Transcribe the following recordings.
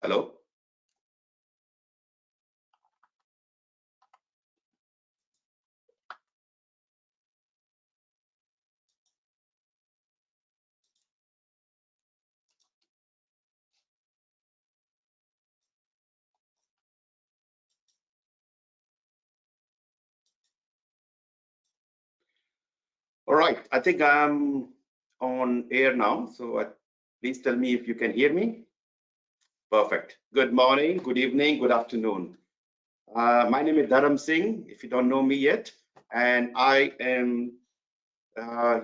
Hello? All right, I think I'm on air now. So please tell me if you can hear me. Perfect. Good morning, good evening, good afternoon. My name is Dharam Singh, if you don't know me yet, and I am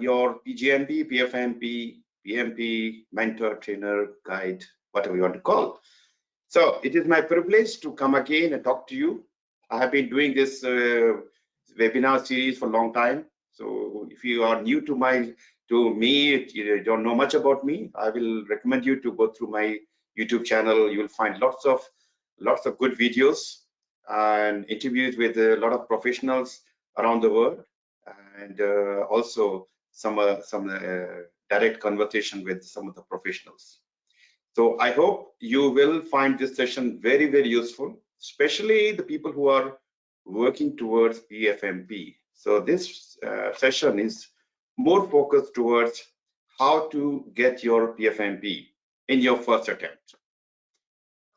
your PgMP PfMP PMP mentor, trainer, guide, whatever you want to call. So it is my privilege to come again and talk to you. I have been doing this webinar series for a long time. So if you are new to me, you don't know much about me, I will recommend you to go through my YouTube channel. You will find lots of good videos and interviews with a lot of professionals around the world, and also some direct conversation with some of the professionals. So I hope you will find this session very, very useful, especially the people who are working towards PfMP. So this session is more focused towards how to get your PfMP in your first attempt.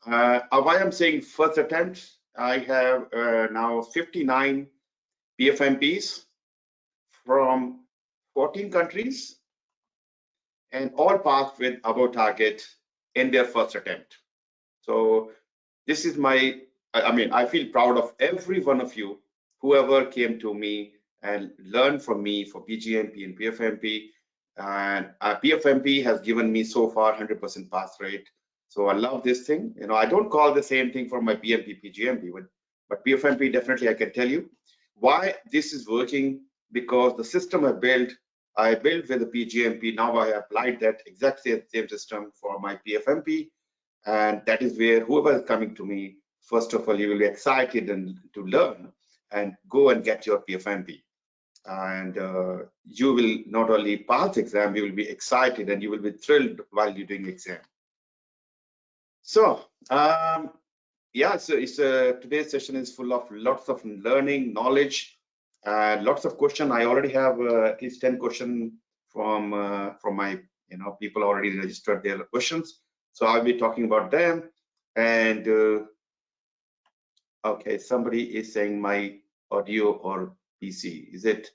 Why I'm saying first attempt, I have now 59 PfMPs from 14 countries, and all passed with above target in their first attempt. So this is my, I feel proud of every one of you, whoever came to me and learned from me for PgMP and PfMP. And PfMP has given me so far 100% pass rate. So I love this thing. I don't call the same thing for my PMP, PgMP, but PfMP definitely I can tell you why this is working, because the system I built with the PgMP. Now I applied that exact same system for my PfMP. And that is where whoever is coming to me, first of all, you will be excited and to learn and go and get your PfMP. And you will not only pass the exam, you will be excited and you will be thrilled while you're doing the exam. So, yeah, so today's session is full of lots of learning, knowledge, and lots of questions. I already have at least 10 questions from my people already registered their questions. So I'll be talking about them. And okay, somebody is saying my audio or PC. Is it?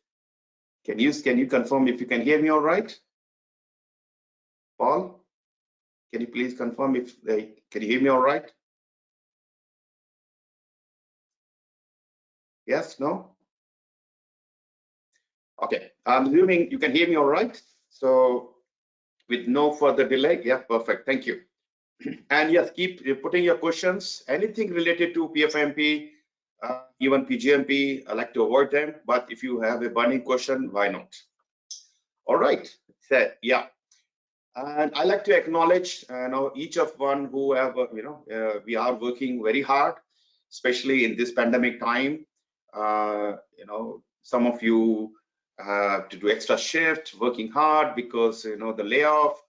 Can you confirm if you can hear me all right? Paul, can you please confirm if can you hear me all right? Yes, no? Okay, I'm assuming you can hear me all right. So with no further delay, yeah, perfect. Thank you. And yes, keep putting your questions. Anything related to PfMP, even PgMP, I like to avoid them. But if you have a burning question, why not? All right. So, yeah. And I like to acknowledge each of one who have we are working very hard, especially in this pandemic time. Some of you have to do extra shift, working hard because the layoff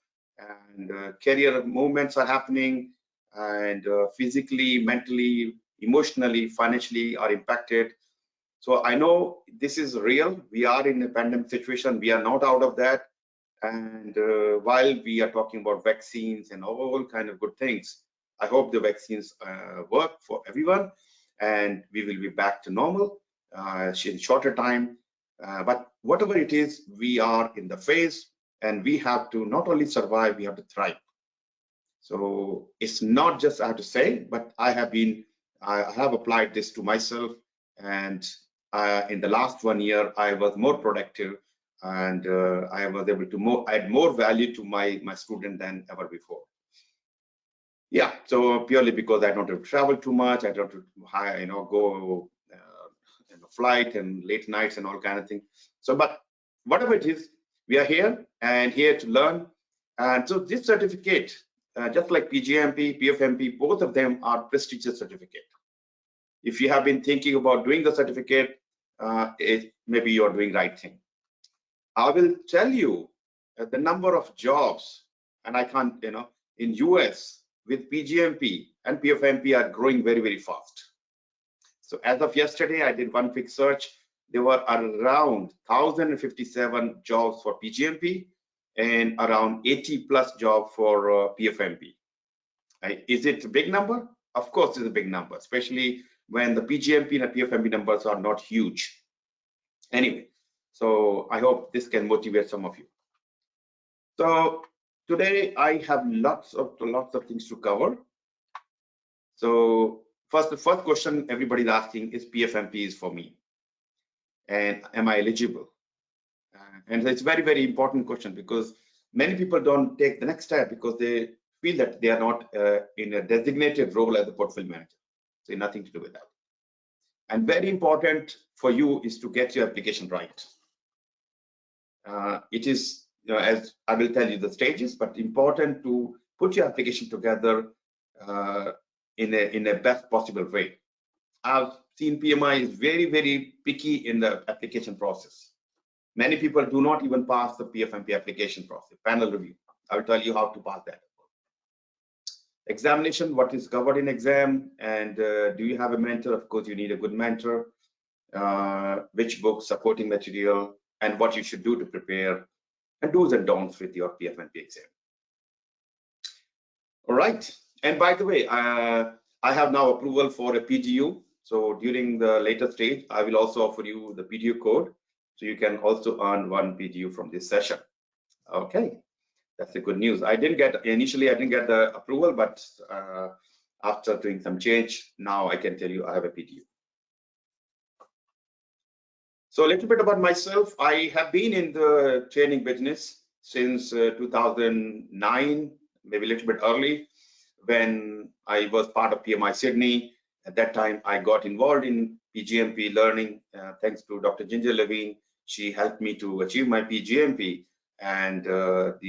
and career movements are happening, and physically, mentally, emotionally, financially are impacted. So I know this is real. We are in a pandemic situation. We are not out of that. And while we are talking about vaccines and all kind of good things, I hope the vaccines work for everyone, and we will be back to normal in shorter time. But whatever it is, we are in the phase, and we have to not only survive, we have to thrive. So it's not just I have to say, but I have applied this to myself, and in the last 1 year, I was more productive, and I was able to add more value to my student than ever before. Yeah, so purely because I don't have to travel too much, I don't have to go flight and late nights and all kind of things. So, but whatever it is, we are here and here to learn. And so this certificate, just like PgMP, PfMP, both of them are prestigious certificate. If you have been thinking about doing the certificate, maybe you're doing right thing. I will tell you the number of jobs, and I can't, in US, with PgMP and PfMP are growing very, very fast. So as of yesterday, I did one quick search. There were around 1,057 jobs for PgMP and around 80 plus jobs for PfMP. Is it a big number? Of course, it's a big number, especially when the PgMP and the PfMP numbers are not huge. Anyway, so I hope this can motivate some of you. So today I have lots of things to cover. So the first question everybody's asking is PfMP is for me, and am I eligible? And it's a very, very important question because many people don't take the next step because they feel that they are not in a designated role as a portfolio manager. So nothing to do with that. And very important for you is to get your application right. It is, as I will tell you the stages, but important to put your application together in a best possible way. I've seen PMI is very, very picky in the application process. Many people do not even pass the PfMP application process, panel review. I will tell you how to pass that. Examination, what is covered in exam, and do you have a mentor? Of course, you need a good mentor. Which books, supporting material, and what you should do to prepare, and do's and don'ts with your PfMP exam. All right. And by the way, I have now approval for a PGU. So during the later stage, I will also offer you the PGU code. So you can also earn one PGU from this session. Okay. That's the good news. Initially, I didn't get the approval, but after doing some change, now I can tell you I have a PGU. So a little bit about myself. I have been in the training business since 2009, maybe a little bit early, when I was part of PMI Sydney. At that time, I got involved in PGMP learning, thanks to Dr. Ginger Levine. She helped me to achieve my PGMP, and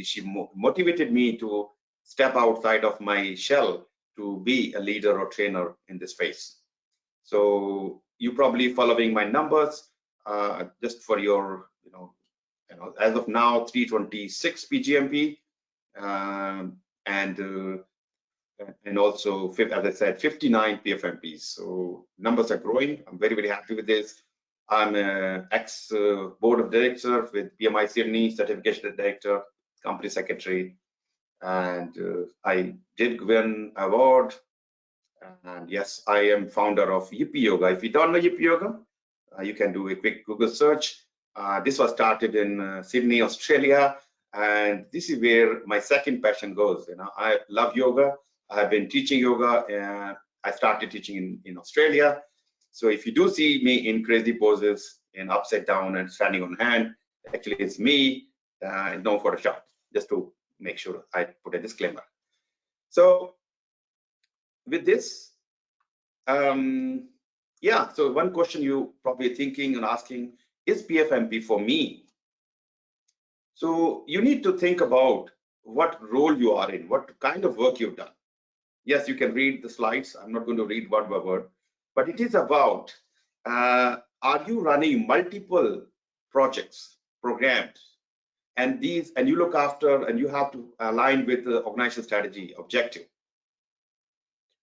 she motivated me to step outside of my shell to be a leader or trainer in this space. So you probably following my numbers. Just for your, as of now, 326 PGMP, and also, as I said, 59 PfMPs. So numbers are growing. I'm very, very happy with this. I'm an ex-board of director with PMI Sydney, certification director, company secretary, and I did win award. And yes, I am founder of Yippee Yoga. If you don't know Yippee Yoga, you can do a quick Google search. This was started in Sydney, Australia, and this is where my second passion goes. I love yoga. I have been teaching yoga. I started teaching in Australia. So if you do see me in crazy poses, in upside down and standing on hand, actually it's me, no Photoshop, just to make sure I put a disclaimer. So with this, yeah, so one question you probably thinking and asking, is PfMP for me? So you need to think about what role you are in, what kind of work you've done. Yes, you can read the slides. I'm not going to read word by word, but it is about, are you running multiple projects, programs, and you look after, and you have to align with the organizational strategy objective.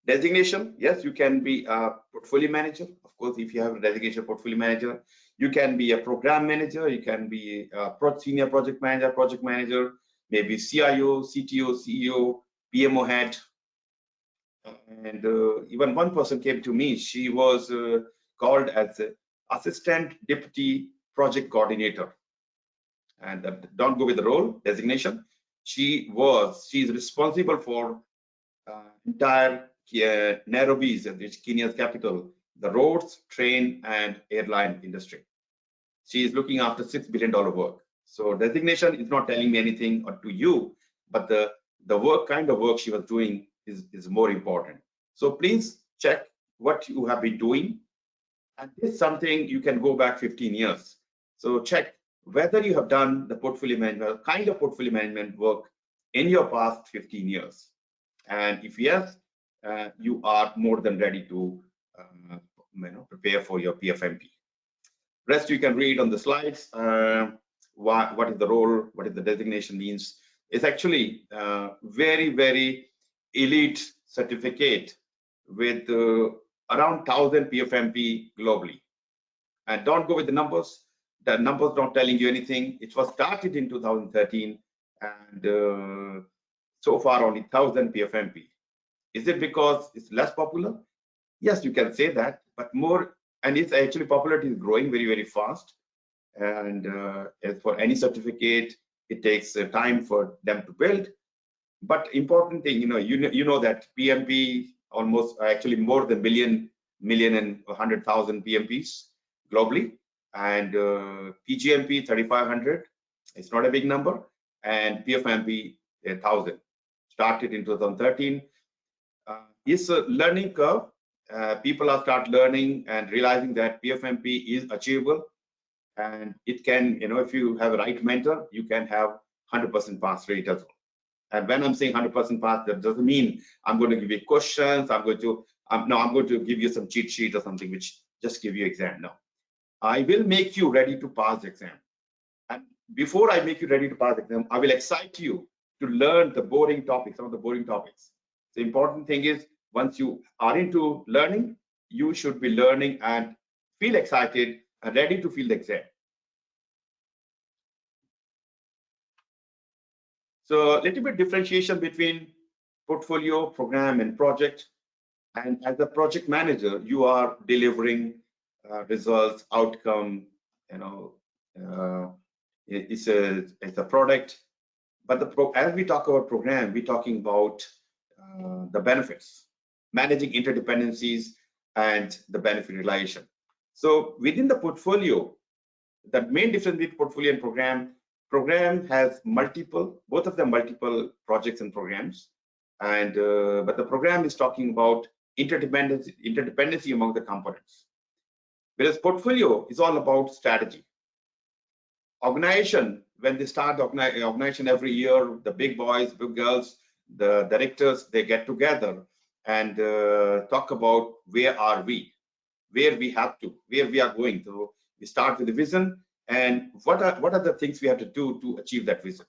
Designation, yes, you can be a portfolio manager. Of course, if you have a designation portfolio manager, you can be a program manager, you can be a senior project manager, maybe CIO, CTO, CEO, PMO head. And even one person came to me. She was called as assistant deputy project coordinator. And don't go with the role designation. She's responsible for entire Nairobi, which is Kenya's capital, the roads, train, and airline industry. She is looking after $6 billion work. So designation is not telling me anything or to you, but the kind of work she was doing is more important. So please check what you have been doing. And this is something you can go back 15 years. So check whether you have done the portfolio management, kind of portfolio management work in your past 15 years. And if yes, you are more than ready to prepare for your PfMP. Rest you can read on the slides. What is the role, what is the designation means. It's actually very, very elite certificate with around 1,000 PfMP globally. And don't go with the numbers. The numbers not telling you anything. It was started in 2013, and so far only 1,000 PfMP. Is it because it's less popular? Yes, you can say that, but more, and it's actually popularity is growing very, very fast. And as for any certificate, it takes time for them to build. But important thing, you know that PMP almost actually more than million and 100,000 PMPs globally, and PgMP 3,500. It's not a big number, and PfMP 1,000. Started in 2013. It's a learning curve. People are start learning and realizing that PfMP is achievable, and it can, if you have a right mentor, you can have 100% pass rate as well. And when I'm saying 100% pass, that doesn't mean I'm going to give you questions. I'm going to give you some cheat sheet or something which just give you exam. No, I will make you ready to pass the exam. And before I make you ready to pass the exam, I will excite you to learn the boring topics, some of the boring topics. The important thing is, once you are into learning, you should be learning and feel excited and ready to feel the exam. So a little bit differentiation between portfolio, program, and project. And as a project manager, you are delivering results, outcome. It's a product. But as we talk about program, we're talking about the benefits, managing interdependencies, and the benefit realization. So within the portfolio, the main difference between portfolio and program has both of them multiple projects and programs, and but the program is talking about interdependency among the components, whereas portfolio is all about strategy. Organization, when they start the organization every year, the big boys, big girls, the directors, they get together and talk about where are we, where we are going. So we start with the vision, and what are the things we have to do to achieve that vision?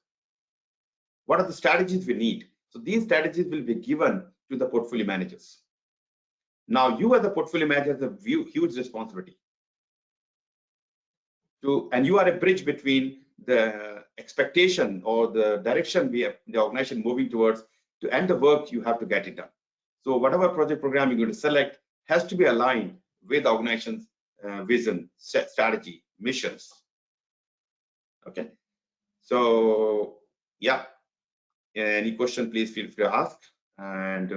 What are the strategies we need? So these strategies will be given to the portfolio managers. Now you as a portfolio manager have a huge responsibility and you are a bridge between the expectation or the direction the organization moving towards to end the work. You have to get it done. So whatever project program you're going to select has to be aligned with the organization's vision, strategy, missions. Okay. So yeah, any question, please feel free to ask. And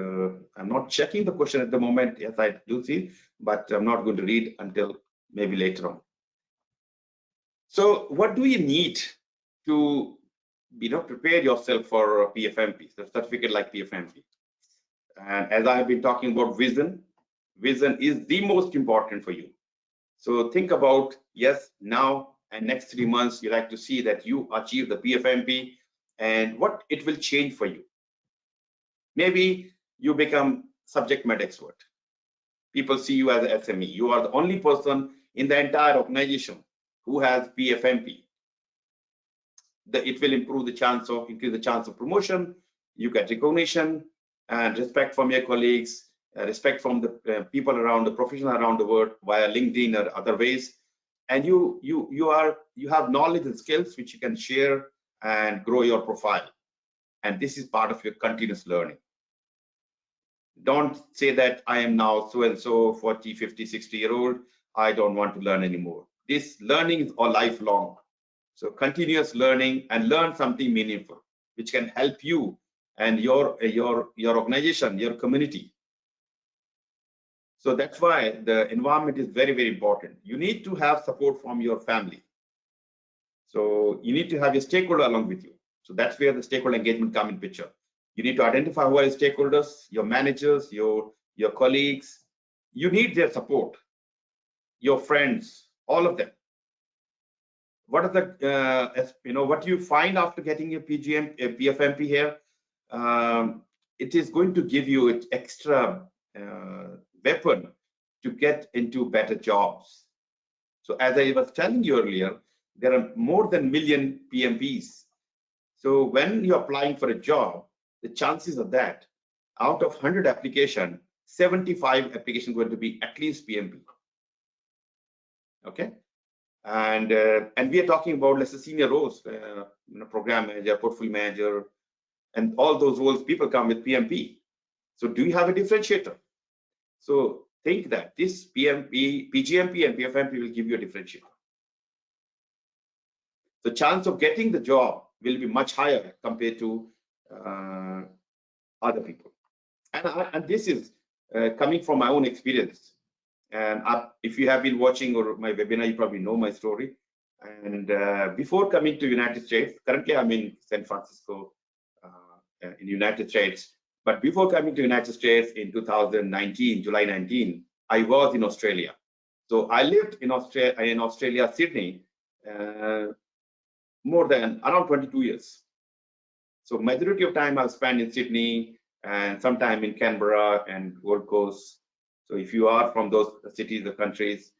I'm not checking the question at the moment. Yes, I do see, but I'm not going to read until maybe later on. So what do you need to prepare yourself for PfMP, the certificate like PfMP? And as I have been talking about vision is the most important for you. So think about, yes, now and next 3 months, you like to see that you achieve the PfMP and what it will change for you. Maybe you become subject matter expert. People see you as an SME. You are the only person in the entire organization who has PfMP. It will increase the chance of promotion. You get recognition and respect from your colleagues, respect from the people around, the professionals around the world via LinkedIn or other ways. And you have knowledge and skills which you can share and grow your profile. And this is part of your continuous learning. Don't say that I am now so and so 40, 50, 60-year-old. I don't want to learn anymore. This learning is all lifelong. So continuous learning and learn something meaningful, which can help you and your organization, your community. So that's why the environment is very, very important. You need to have support from your family. So you need to have your stakeholder along with you. So that's where the stakeholder engagement come in picture. You need to identify who are your stakeholders, your managers, your colleagues. You need their support, your friends, all of them. What are the what you find after getting your PfMP here? It is going to give you an extra weapon to get into better jobs. So as I was telling you earlier, there are more than 1 million PMPs. So when you're applying for a job, the chances of that out of 100 application, 75 applications going to be at least PMP. Okay, and we are talking about, let's say, senior roles, program manager, portfolio manager, and all those roles. People come with PMP. So do you have a differentiator? So think that this PGMP and PfMP will give you a differentiator. The chance of getting the job will be much higher compared to other people. And this is coming from my own experience. And if you have been watching or my webinar, you probably know my story. And before coming to United States, currently I'm in San Francisco in the United States. But before coming to United States in 2019, July 19, I was in Australia. So I lived in Australia, Sydney, more than around 22 years. So majority of time I've spent in Sydney and sometime in Canberra and Gold Coast. So if you are from those cities or countries,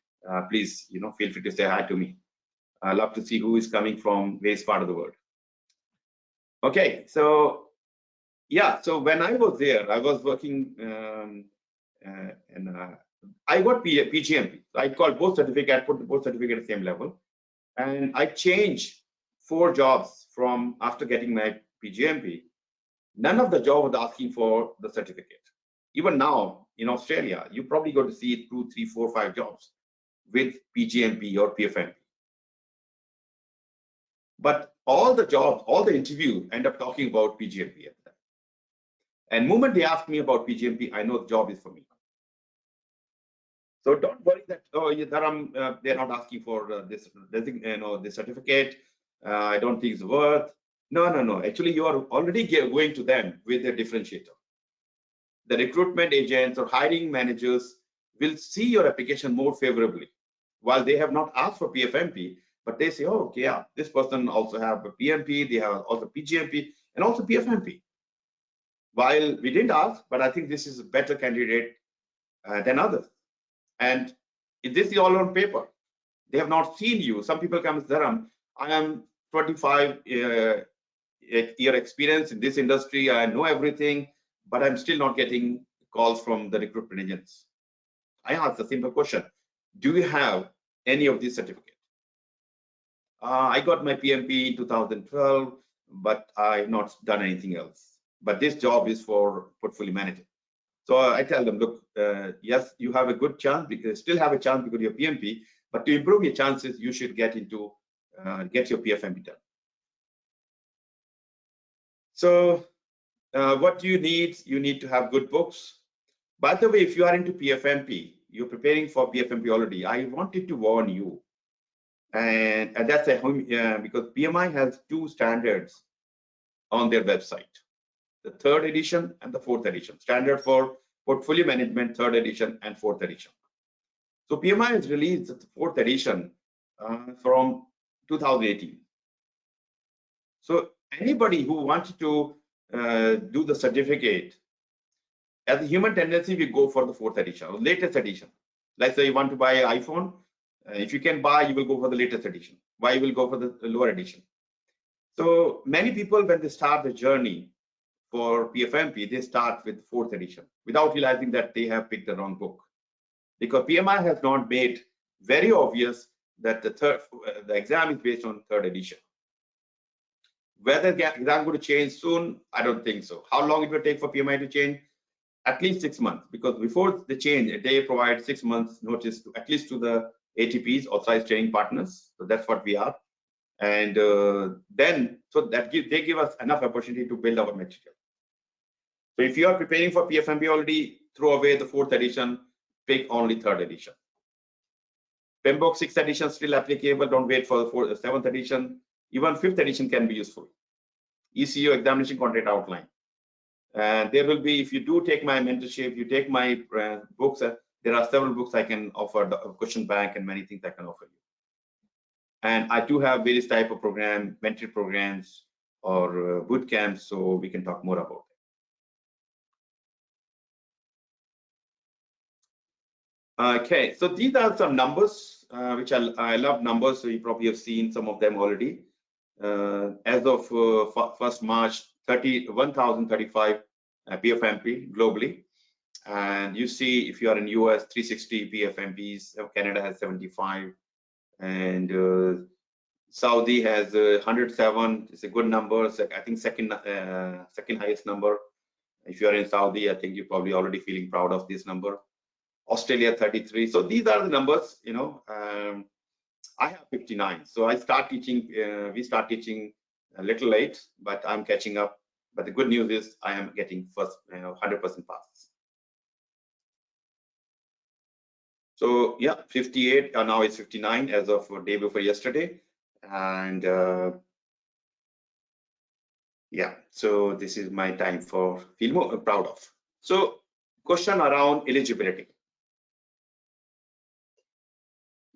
please, feel free to say hi to me. I love to see who is coming from various part of the world. Okay, so yeah, so when I was there, I was working and I got PGMP. I called both certificate, I put both certificate at the same level, and I changed 4 jobs from after getting my PGMP. None of the job was asking for the certificate. Even now in Australia, you probably go to see 2, 3, 4, 5 jobs with PGMP or PfMP. But all the jobs, all the interviews end up talking about PGMP at that. And the moment they ask me about PGMP, I know the job is for me. So don't worry that, oh, Dharam, they're not asking for this certificate. I don't think it's worth. No. Actually, you are already going to them with a differentiator. The recruitment agents or hiring managers will see your application more favorably. While they have not asked for PfMP, but they say, oh, okay, yeah, this person also have a PMP, they have also PGMP and also PfMP. While we didn't ask, but I think this is a better candidate than others. And this is all on paper. They have not seen you. Some people come, Dharam, I am 25 year experience in this industry. I know everything, but I'm still not getting calls from the recruitment agents. I asked a simple question. Do you have any of these certificates? I got my PMP in 2012, but I've not done anything else. But this job is for portfolio manager. So I tell them, look, yes, you have a good chance, because still have a chance because you're PMP, but to improve your chances, you should get your PfMP done. So what do you need? You need to have good books. By the way, if you are into PfMP, you're preparing for PfMP already, I wanted to warn you. And that's because PMI has 2 standards on their website, the 3rd edition and the 4th edition. Standard for portfolio management, 3rd edition and 4th edition. So PMI has released the 4th edition from 2018. So anybody who wants to do the certificate, as a human tendency, we go for the 4th edition or latest edition. Let's say you want to buy an iPhone. If you can buy, you will go for the latest edition. Why you will go for the lower edition? So many people, when they start the journey for PfMP, they start with 4th edition without realizing that they have picked the wrong book. Because PMI has not made very obvious that the exam is based on 3rd edition. Whether the exam is going to change soon, I don't think so. How long it will take for PMI to change? At least 6 months, because before the change, they provide 6 months notice to at least to the ATPs, authorized training partners. So that's what we are. And then, so that they give us enough opportunity to build our material. So if you are preparing for PfMP already, throw away the 4th edition, pick only 3rd edition. PMBOK 6th edition still applicable. Don't wait for the 7th edition. Even 5th edition can be useful. ECU examination contract outline. And there will be, if you do take my mentorship, you take my books, there are several books I can offer, the question bank and many things I can offer you. And I do have various type of program, mentor programs or boot camps, so we can talk more about it. Okay, so these are some numbers, which I love numbers, so you probably have seen some of them already. As of 1st March, 1,035 PfMP globally. And you see, if you are in US, 360 PfMPs, Canada has 75, and Saudi has 107. It's a good number. It's I think second highest number. If you are in Saudi, I think you're probably already feeling proud of this number. Australia 33. So these are the numbers. I have 59. So I start teaching. We start teaching a little late, but I'm catching up. But the good news is I am getting first 100% pass. So yeah, 58. Now it's 59 as of day before yesterday, and yeah. So this is my time for feel more proud of. So question around eligibility.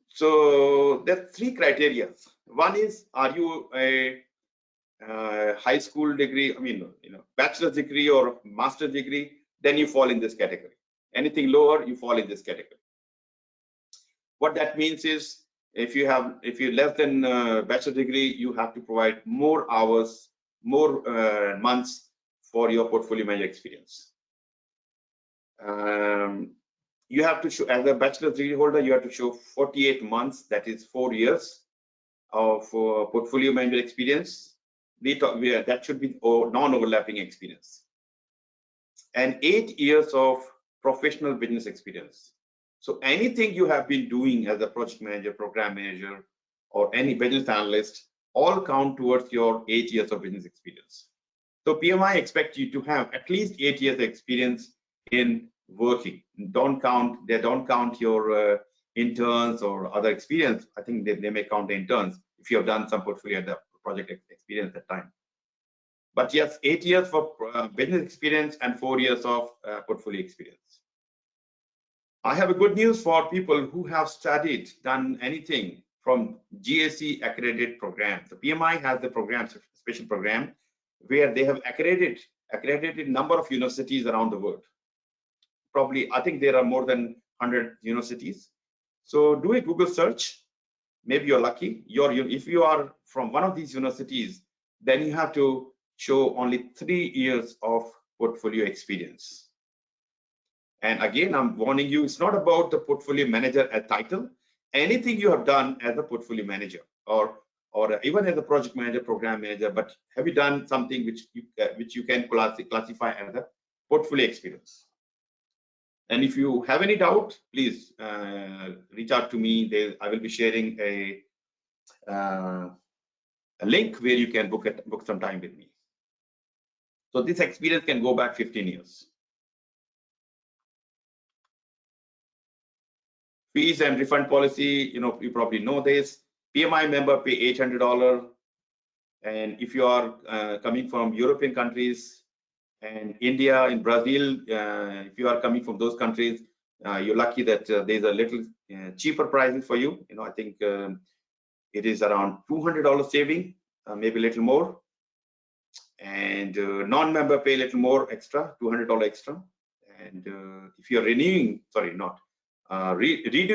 So there are three criteria. One is, are you a high school degree, bachelor's degree or master's degree, then you fall in this category. Anything lower, you fall in this category. What that means is, if you're less than bachelor's degree, you have to provide more hours, more months for your portfolio manager experience. You have to show, as a bachelor's degree holder, you have to show 48 months, that is 4 years of portfolio manager experience. That should be non-overlapping experience, and 8 years of professional business experience. So anything you have been doing as a project manager, program manager, or any business analyst, all count towards your 8 years of business experience. So PMI expects you to have at least 8 years of experience in working. They don't count your interns or other experience. I think they may count the interns if you have done some portfolio at the project experience at time. But yes, 8 years for business experience and 4 years of portfolio experience. I have a good news for people who have studied, done anything from GAC accredited programs. The PMI has the program, special program, where they have accredited number of universities around the world. Probably, I think there are more than 100 universities. So do a Google search. Maybe you're lucky. If you are from one of these universities, then you have to show only 3 years of portfolio experience. And again, I'm warning you, it's not about the portfolio manager as title. Anything you have done as a portfolio manager or even as a project manager, program manager, but have you done something which you can classify as a portfolio experience? And if you have any doubt, please reach out to me. I will be sharing a link where you can book some time with me. So this experience can go back 15 years. Fees and refund policy, you probably know this. PMI member pay $800, and if you are coming from European countries and India and Brazil, if you are coming from those countries, you're lucky that there's a little cheaper pricing for you. I think it is around $200 saving, maybe a little more. And non-member pay a little more extra, $200 extra. And if you're redoing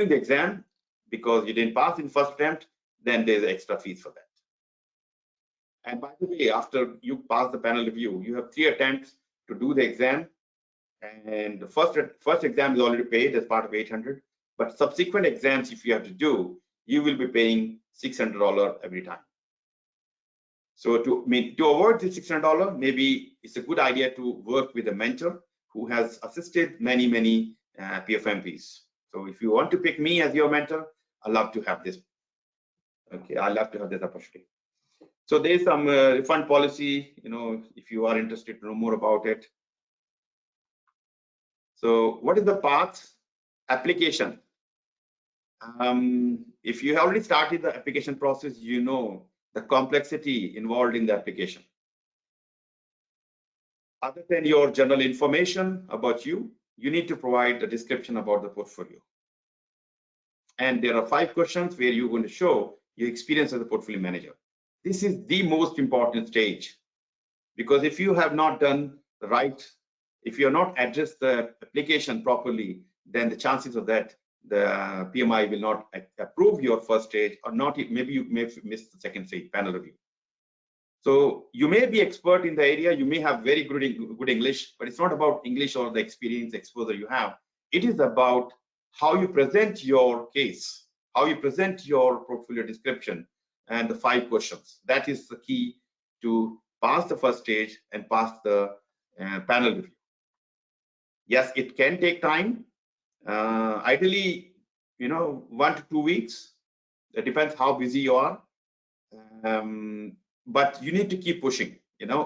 the exam because you didn't pass in first attempt, then there's extra fees for that. And by the way, after you pass the panel review, you have 3 attempts to do the exam, and the first exam is already paid as part of 800. But subsequent exams, if you have to do, you will be paying $600 every time. So to avoid the $600, maybe it's a good idea to work with a mentor who has assisted many PfMPs. So if you want to pick me as your mentor, I'd love to have this. Okay, I'd love to have this opportunity. So there's some refund policy, if you are interested to know more about it. So what is the path? Application. If you have already started the application process, you know the complexity involved in the application. Other than your general information about you need to provide a description about the portfolio. And there are 5 questions where you're going to show your experience as a portfolio manager. This is the most important stage, because if you have not done the right, if you're not addressed the application properly, then the chances of that the PMI will not approve your first stage, or not. Maybe you may miss the second stage, panel review. So you may be expert in the area, you may have very good English, but it's not about English or the experience exposure you have. It is about how you present your case, how you present your portfolio description, and the 5 questions. That is the key to pass the first stage and pass the panel review. Yes, it can take time. Ideally, 1 to 2 weeks. It depends how busy you are. But you need to keep pushing.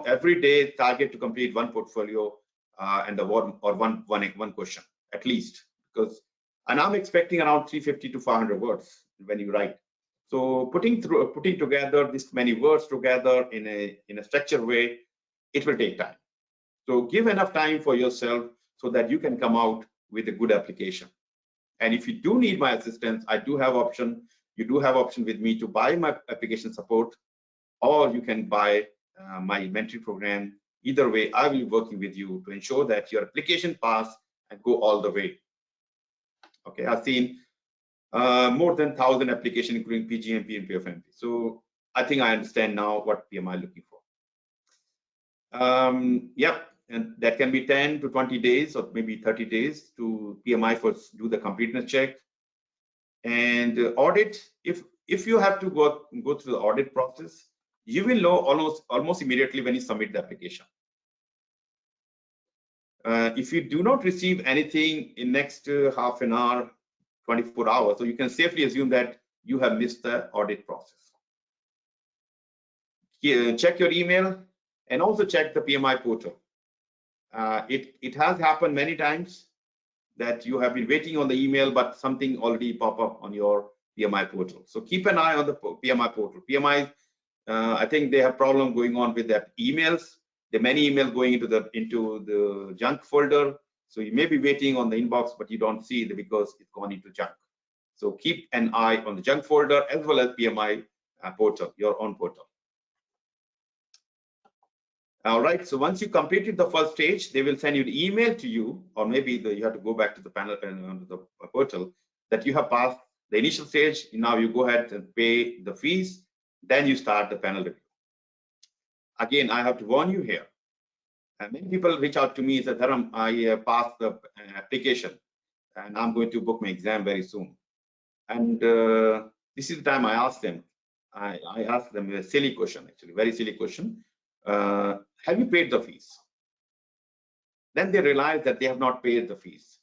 Every day target to complete 1 portfolio and the one question at least, and I'm expecting around 350 to 500 words when you write. So putting together this many words together in a structured way, it will take time. So give enough time for yourself so that you can come out with a good application. And if you do need my assistance, I do have option. You do have option with me to buy my application support, or you can buy my mentoring program. Either way, I will be working with you to ensure that your application pass and go all the way. Okay, I've seen more than 1,000 applications, including PgMP and PfMP. So I think I understand now what PMI looking for. Yep, and that can be 10 to 20 days or maybe 30 days to PMI for do the completeness check. And audit, if you have to go through the audit process, you will know almost immediately when you submit the application. If you do not receive anything in next half an hour, 24 hours, so you can safely assume that you have missed the audit process. Check your email and also check the PMI portal. It has happened many times that you have been waiting on the email, but something already pop up on your PMI portal. So keep an eye on the PMI portal. PMI, I think they have problem going on with that emails. There are many emails going into the junk folder. So you may be waiting on the inbox, but you don't see it because it's gone into junk. So keep an eye on the junk folder as well as PMI portal, your own portal. All right, so once you completed the first stage, they will send you the email to you, or maybe you have to go back to the panel and the portal that you have passed the initial stage. Now you go ahead and pay the fees, then you start the panel review. Again, I have to warn you here. Many people reach out to me and say, Dharam, I passed the application and I'm going to book my exam very soon. And this is the time I ask them. I ask them a silly question, actually, very silly question. Have you paid the fees? Then they realize that they have not paid the fees.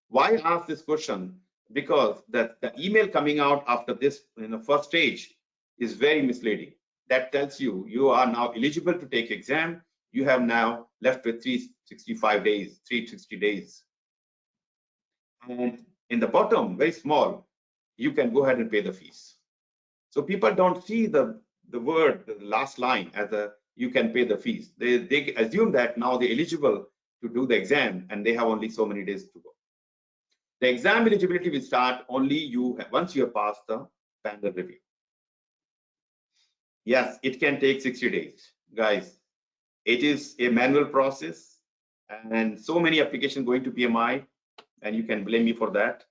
Why ask this question? Because the email coming out after this in the first stage is very misleading. That tells you you are now eligible to take exam. You have now left with 365 days, 360 days. And in the bottom, very small, you can go ahead and pay the fees. So people don't see the word, the last line as a you can pay the fees. They assume that now they're eligible to do the exam and they have only so many days to go. The exam eligibility will start only once you have passed the panel review. Yes, it can take 60 days, guys. It is a manual process and so many applications going to PMI, and you can blame me for that.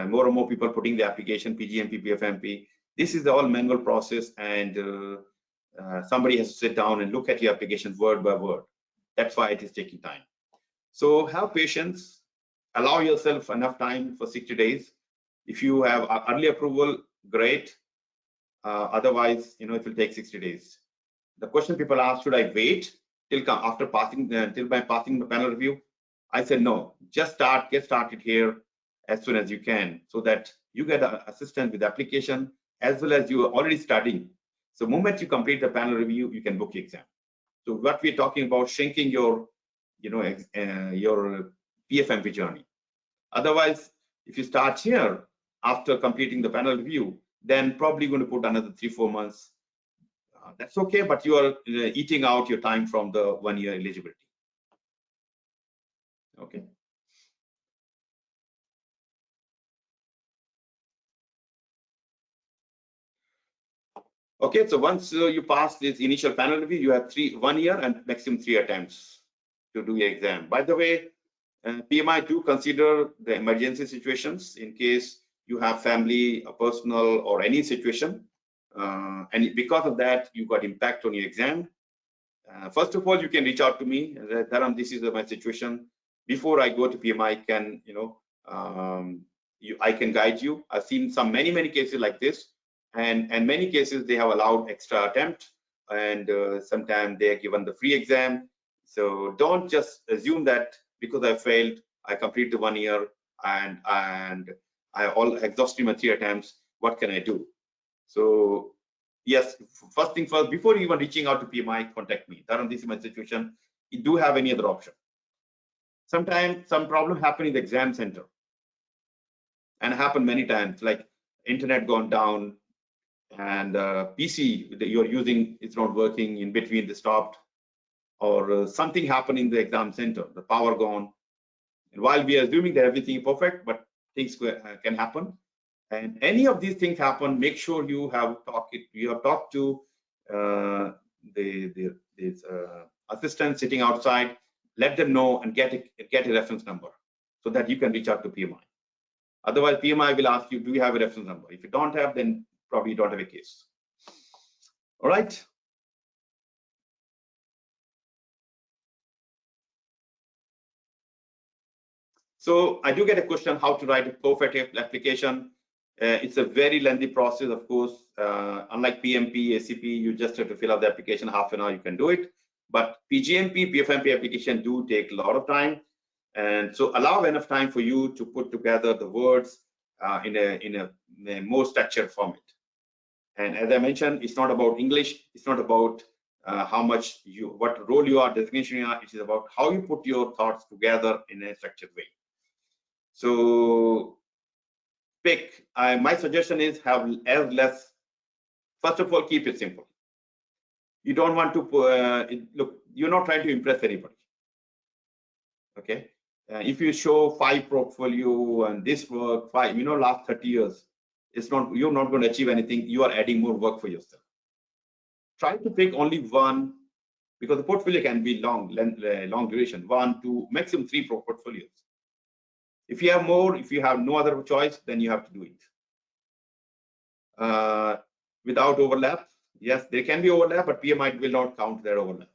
More and more people putting the application PGMP PfMP. This is the all manual process, and somebody has to sit down and look at your application word by word. That's why it is taking time. So have patience, allow yourself enough time for 60 days. If you have early approval, great. Otherwise, it will take 60 days. The question people ask, should I wait till passing the panel review? I said no, just get started here as soon as you can, so that you get assistance with the application as well as you are already studying. So the moment you complete the panel review, you can book the exam. So what we're talking about, shrinking your PfMP journey. Otherwise, if you start here after completing the panel review, then probably going to put another 3-4 months. That's okay, but you are eating out your time from the 1 year eligibility. Okay. Okay, so once you pass this initial panel review, you have 1 year and maximum 3 attempts to do your exam. By the way, PMI do consider the emergency situations in case you have family, personal, or any situation. and because of that, you got impact on your exam. First of all, you can reach out to me. Dharam, this is my situation. Before I go to PMI, I can guide you. I've seen many cases like this, and many cases they have allowed extra attempt, and sometimes they are given the free exam. So don't just assume that because I failed, I completed the 1 year and I all exhausted my 3 attempts. What can I do? So yes, first thing first, before even reaching out to PMI, contact me. Dharam, this is my situation. You do have any other option? Sometimes some problem happen in the exam center, and happen many times, like internet gone down, and PC that you're using is not working, in between they stopped, or something happened in the exam center, the power gone. And while we are assuming that everything is perfect, but things can happen. And any of these things happen, make sure you have talked to the assistant sitting outside. Let them know and get a reference number so that you can reach out to PMI. Otherwise, PMI will ask you, do you have a reference number? If you don't have, then probably you don't have a case. All right. So I do get a question how to write a perfect application. It's a very lengthy process, of course. Unlike PMP, ACP, you just have to fill out the application, half an hour, you can do it. But PGMP, PfMP application do take a lot of time. And so allow enough time for you to put together the words in a more structured format. And as I mentioned, it's not about English. It's not about what role you are, designation you are. It is about how you put your thoughts together in a structured way. So my suggestion is have as less. First of all, keep it simple. You don't want to look. You're not trying to impress anybody. Okay. If you show 5 portfolio and this work, 5, last 30 years, you're not going to achieve anything. You are adding more work for yourself. Try to pick only one, because the portfolio can be long duration, 1, 2, maximum 3 portfolios. If you have more, if you have no other choice, then you have to do it. Without overlap, yes, there can be overlap, but PMI will not count their overlap.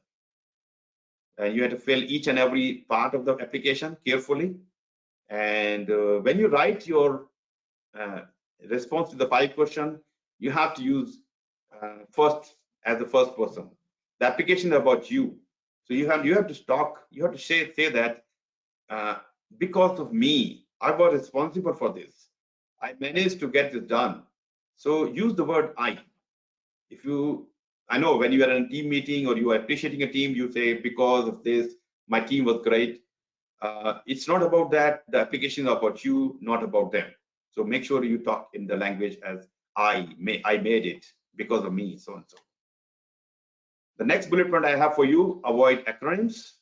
You have to fill each and every part of the application carefully. And when you write your response to the 5 question, you have to use first as the first person. The application is about you. So you have to talk, you have to say that because of me, I was responsible for this. I managed to get this done. So use the word I. I know when you are in a team meeting or you are appreciating a team, you say, because of this, my team was great. It's not about that. The application is about you, not about them. So make sure you talk in the language as I made it because of me, so and so. The next bullet point I have for you, avoid acronyms.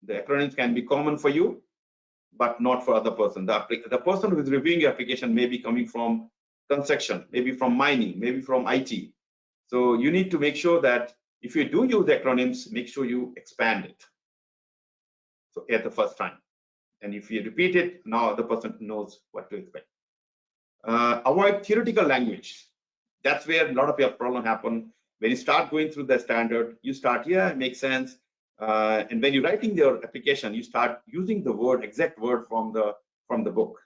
The acronyms can be common for you, but not for other person. The person who is reviewing your application may be coming from construction, maybe from mining, maybe from IT. So you need to make sure that if you do use acronyms, make sure you expand it. So at the first time. And if you repeat it, now the person knows what to expect. Avoid theoretical language. That's where a lot of your problem happen. When you start going through the standard, you start, yeah, it makes sense. And when you're writing your application, you start using the exact word from the book.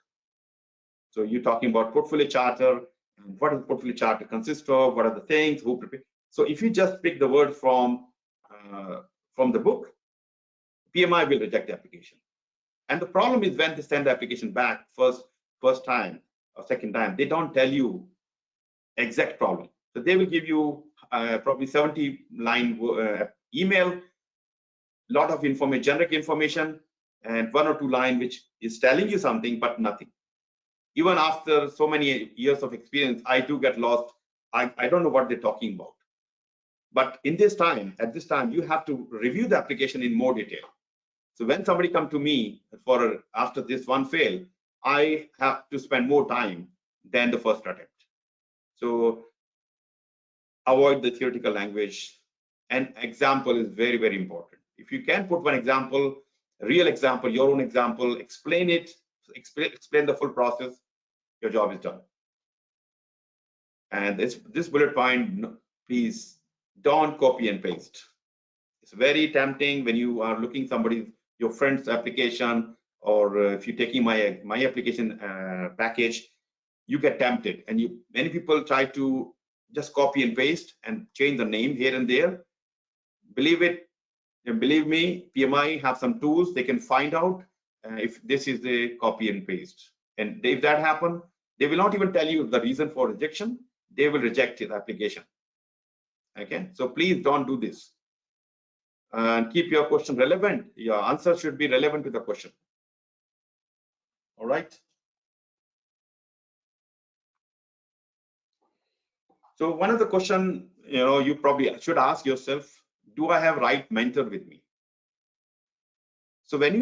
So you're talking about portfolio charter, and what does portfolio charter consist of? What are the things? Who prepare? So if you just pick the word from the book, PMI will reject the application. And the problem is when they send the application back first time or second time, they don't tell you exact problem. So they will give you probably 70-line email, lot of information, generic information, and 1 or 2 line which is telling you something but nothing. Even after so many years of experience, I do get lost. I don't know what they're talking about. But at this time, you have to review the application in more detail. So when somebody comes to me after this one fail, I have to spend more time than the first attempt. So avoid the theoretical language. An example is very, very important. If you can put one example, a real example, your own example, explain it, explain the full process, your job is done. And this bullet point, please don't copy and paste. It's very tempting when you are looking your friend's application, or if you're taking my application package, you get tempted, and many people try to just copy and paste and change the name here and there. Believe me, PMI have some tools. They can find out if this is a copy and paste. And if that happens, they will not even tell you the reason for rejection. They will reject the application. Okay, so please don't do this. And keep your question relevant. Your answer should be relevant to the question. All right. So one of the question, you probably should ask yourself, do I have right mentor with me? So when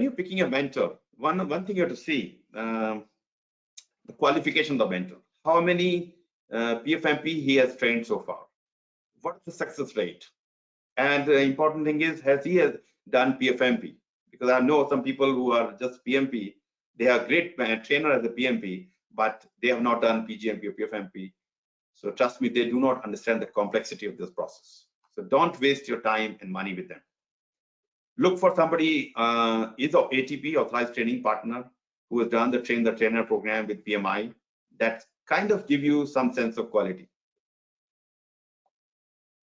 you're picking a mentor, one thing you have to see, the qualification of the mentor. How many PfMP he has trained so far? What is the success rate? And the important thing is, has he done PfMP? Because I know some people who are just PMP, they are great trainer as a PMP, but they have not done PgMP or PfMP. So trust me, they do not understand the complexity of this process. So don't waste your time and money with them. Look for somebody is an ATP, authorized training partner, who has done the trainer program with PMI. That kind of give you some sense of quality.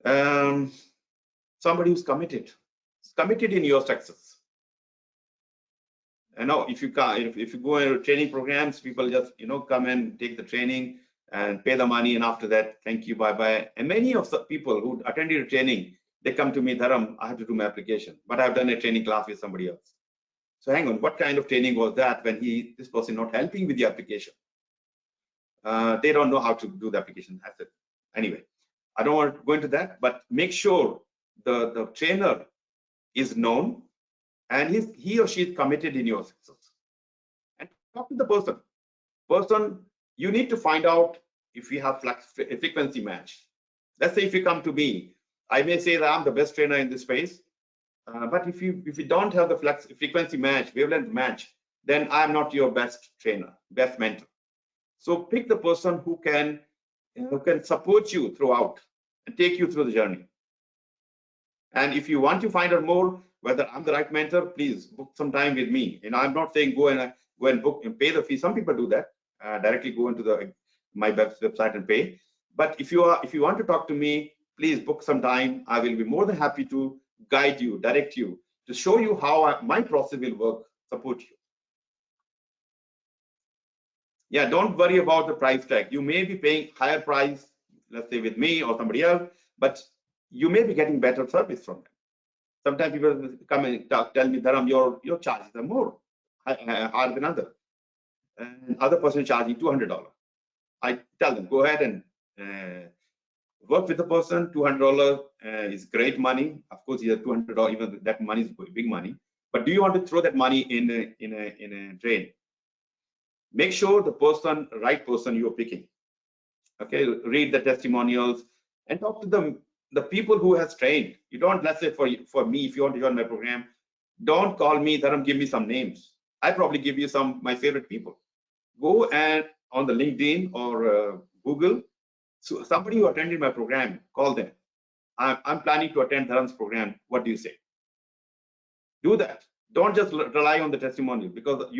Somebody who's committed in your success. If you go into training programs, people just come and take the training and pay the money, and after that, thank you, bye bye. And many of the people who attended a training, they come to me, Dharam, I have to do my application, but I've done a training class with somebody else. So hang on, what kind of training was that when this person not helping with the application? They don't know how to do the application. That's it. Anyway, I don't want to go into that, but make sure the trainer is known and he or she is committed in your success. And talk to the person. You need to find out if you have frequency match. Let's say if you come to me, I may say that I'm the best trainer in this space, but if you don't have the frequency match, wavelength match, then I'm not your best trainer, best mentor. So pick the person who can support you throughout and take you through the journey. And if you want to find out more whether I'm the right mentor, please book some time with me. And I'm not saying go and book and pay the fee. Some people do that, directly go into my website and pay. But if you want to talk to me, please book some time. I will be more than happy to guide you, direct you, to show you how my process will work, support you. Yeah, don't worry about the price tag. You may be paying higher price, let's say with me or somebody else, but you may be getting better service from them. Sometimes people come and tell me, Dharam, your charges are more higher than other. And other person charging $200. I tell them, go ahead and work with the person. $200 is great money. Of course, $200, even that money is big money. But do you want to throw that money in a drain? Make sure the right person you're picking. Okay, read the testimonials and talk to the people who has trained. You don't, let's say for me, if you want to join my program, don't call me, Dharam, give me some names. I probably give you my favorite people. Go and on the LinkedIn or Google, so somebody who attended my program, call them. I'm planning to attend Dharam's program. What do you say? Do that. Don't just rely on the testimonial, because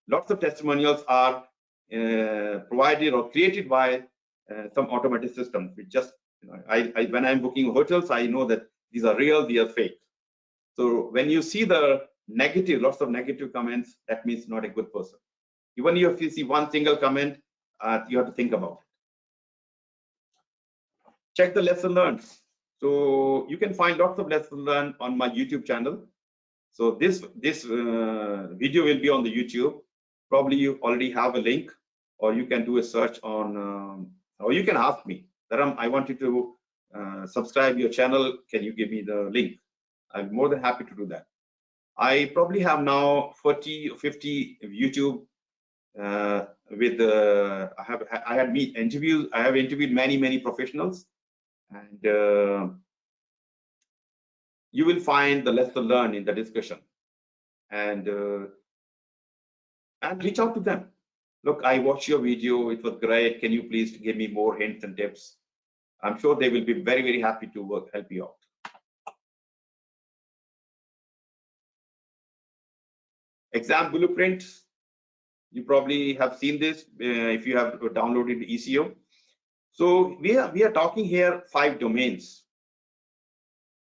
lots of testimonials are provided or created by some automated system. We just, when I'm booking hotels, I know that these are real, these are fake. So when you see the lots of negative comments, that means not a good person. Even if you see one single comment, you have to think about it. Check the lesson learned. So you can find lots of lessons learned on my YouTube channel. So this video will be on the YouTube. Probably you already have a link, or you can do a search on, or you can ask me, Dharam, I want you to subscribe your channel. Can you give me the link? I'm more than happy to do that. I probably have now 40 or 50 YouTube with I have interviewed many professionals, and you will find the lesson learned in the discussion, and reach out to them. look, I watched your video, it was great. Can you please give me more hints and tips? I'm sure they will be very, very happy to help you out. Exam blueprint, you probably have seen this if you have downloaded ECO. So we are talking here 5 domains.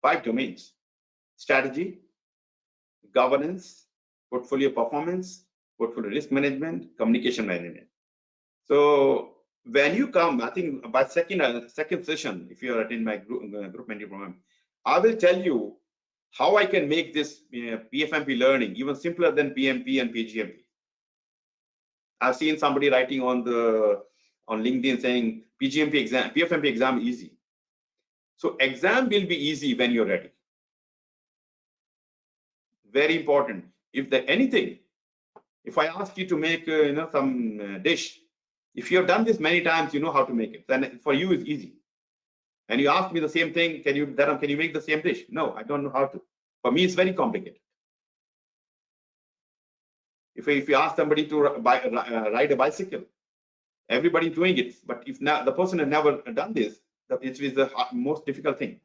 5 domains: strategy, governance, portfolio performance, portfolio risk management, communication management. So when you come, I think by second session, if you are attending my group mentoring program, I will tell you how I can make this PfMP learning even simpler than PMP and PgMP. I've seen somebody writing on LinkedIn saying PfMP exam easy. So exam will be easy when you're ready. Very important. If I ask you to make some dish, if you have done this many times, you know how to make it. Then for you it's easy. And you ask me the same thing, Dharam, can you make the same dish? No, I don't know how to. For me, it's very complicated. If you ask somebody to ride a bicycle, everybody's doing it. But if now the person has never done this, it is the most difficult thing.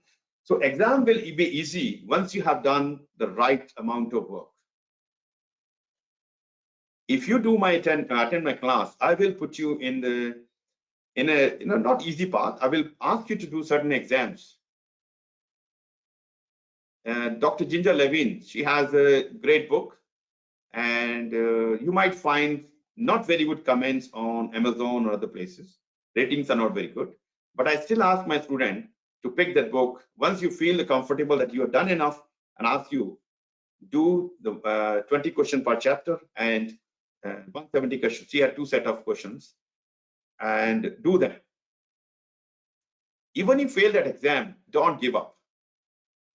So exam will be easy once you have done the right amount of work. If you do attend my class, I will put you in a not easy path. I will ask you to do certain exams. Dr. Ginger Levine, she has a great book, and you might find not very good comments on Amazon or other places. Ratings are not very good, but I still ask my student to pick that book once you feel comfortable that you have done enough, and ask you do the 20 question per chapter and 170 questions. She had 2 sets of questions, and do that. Even if you fail that exam, don't give up.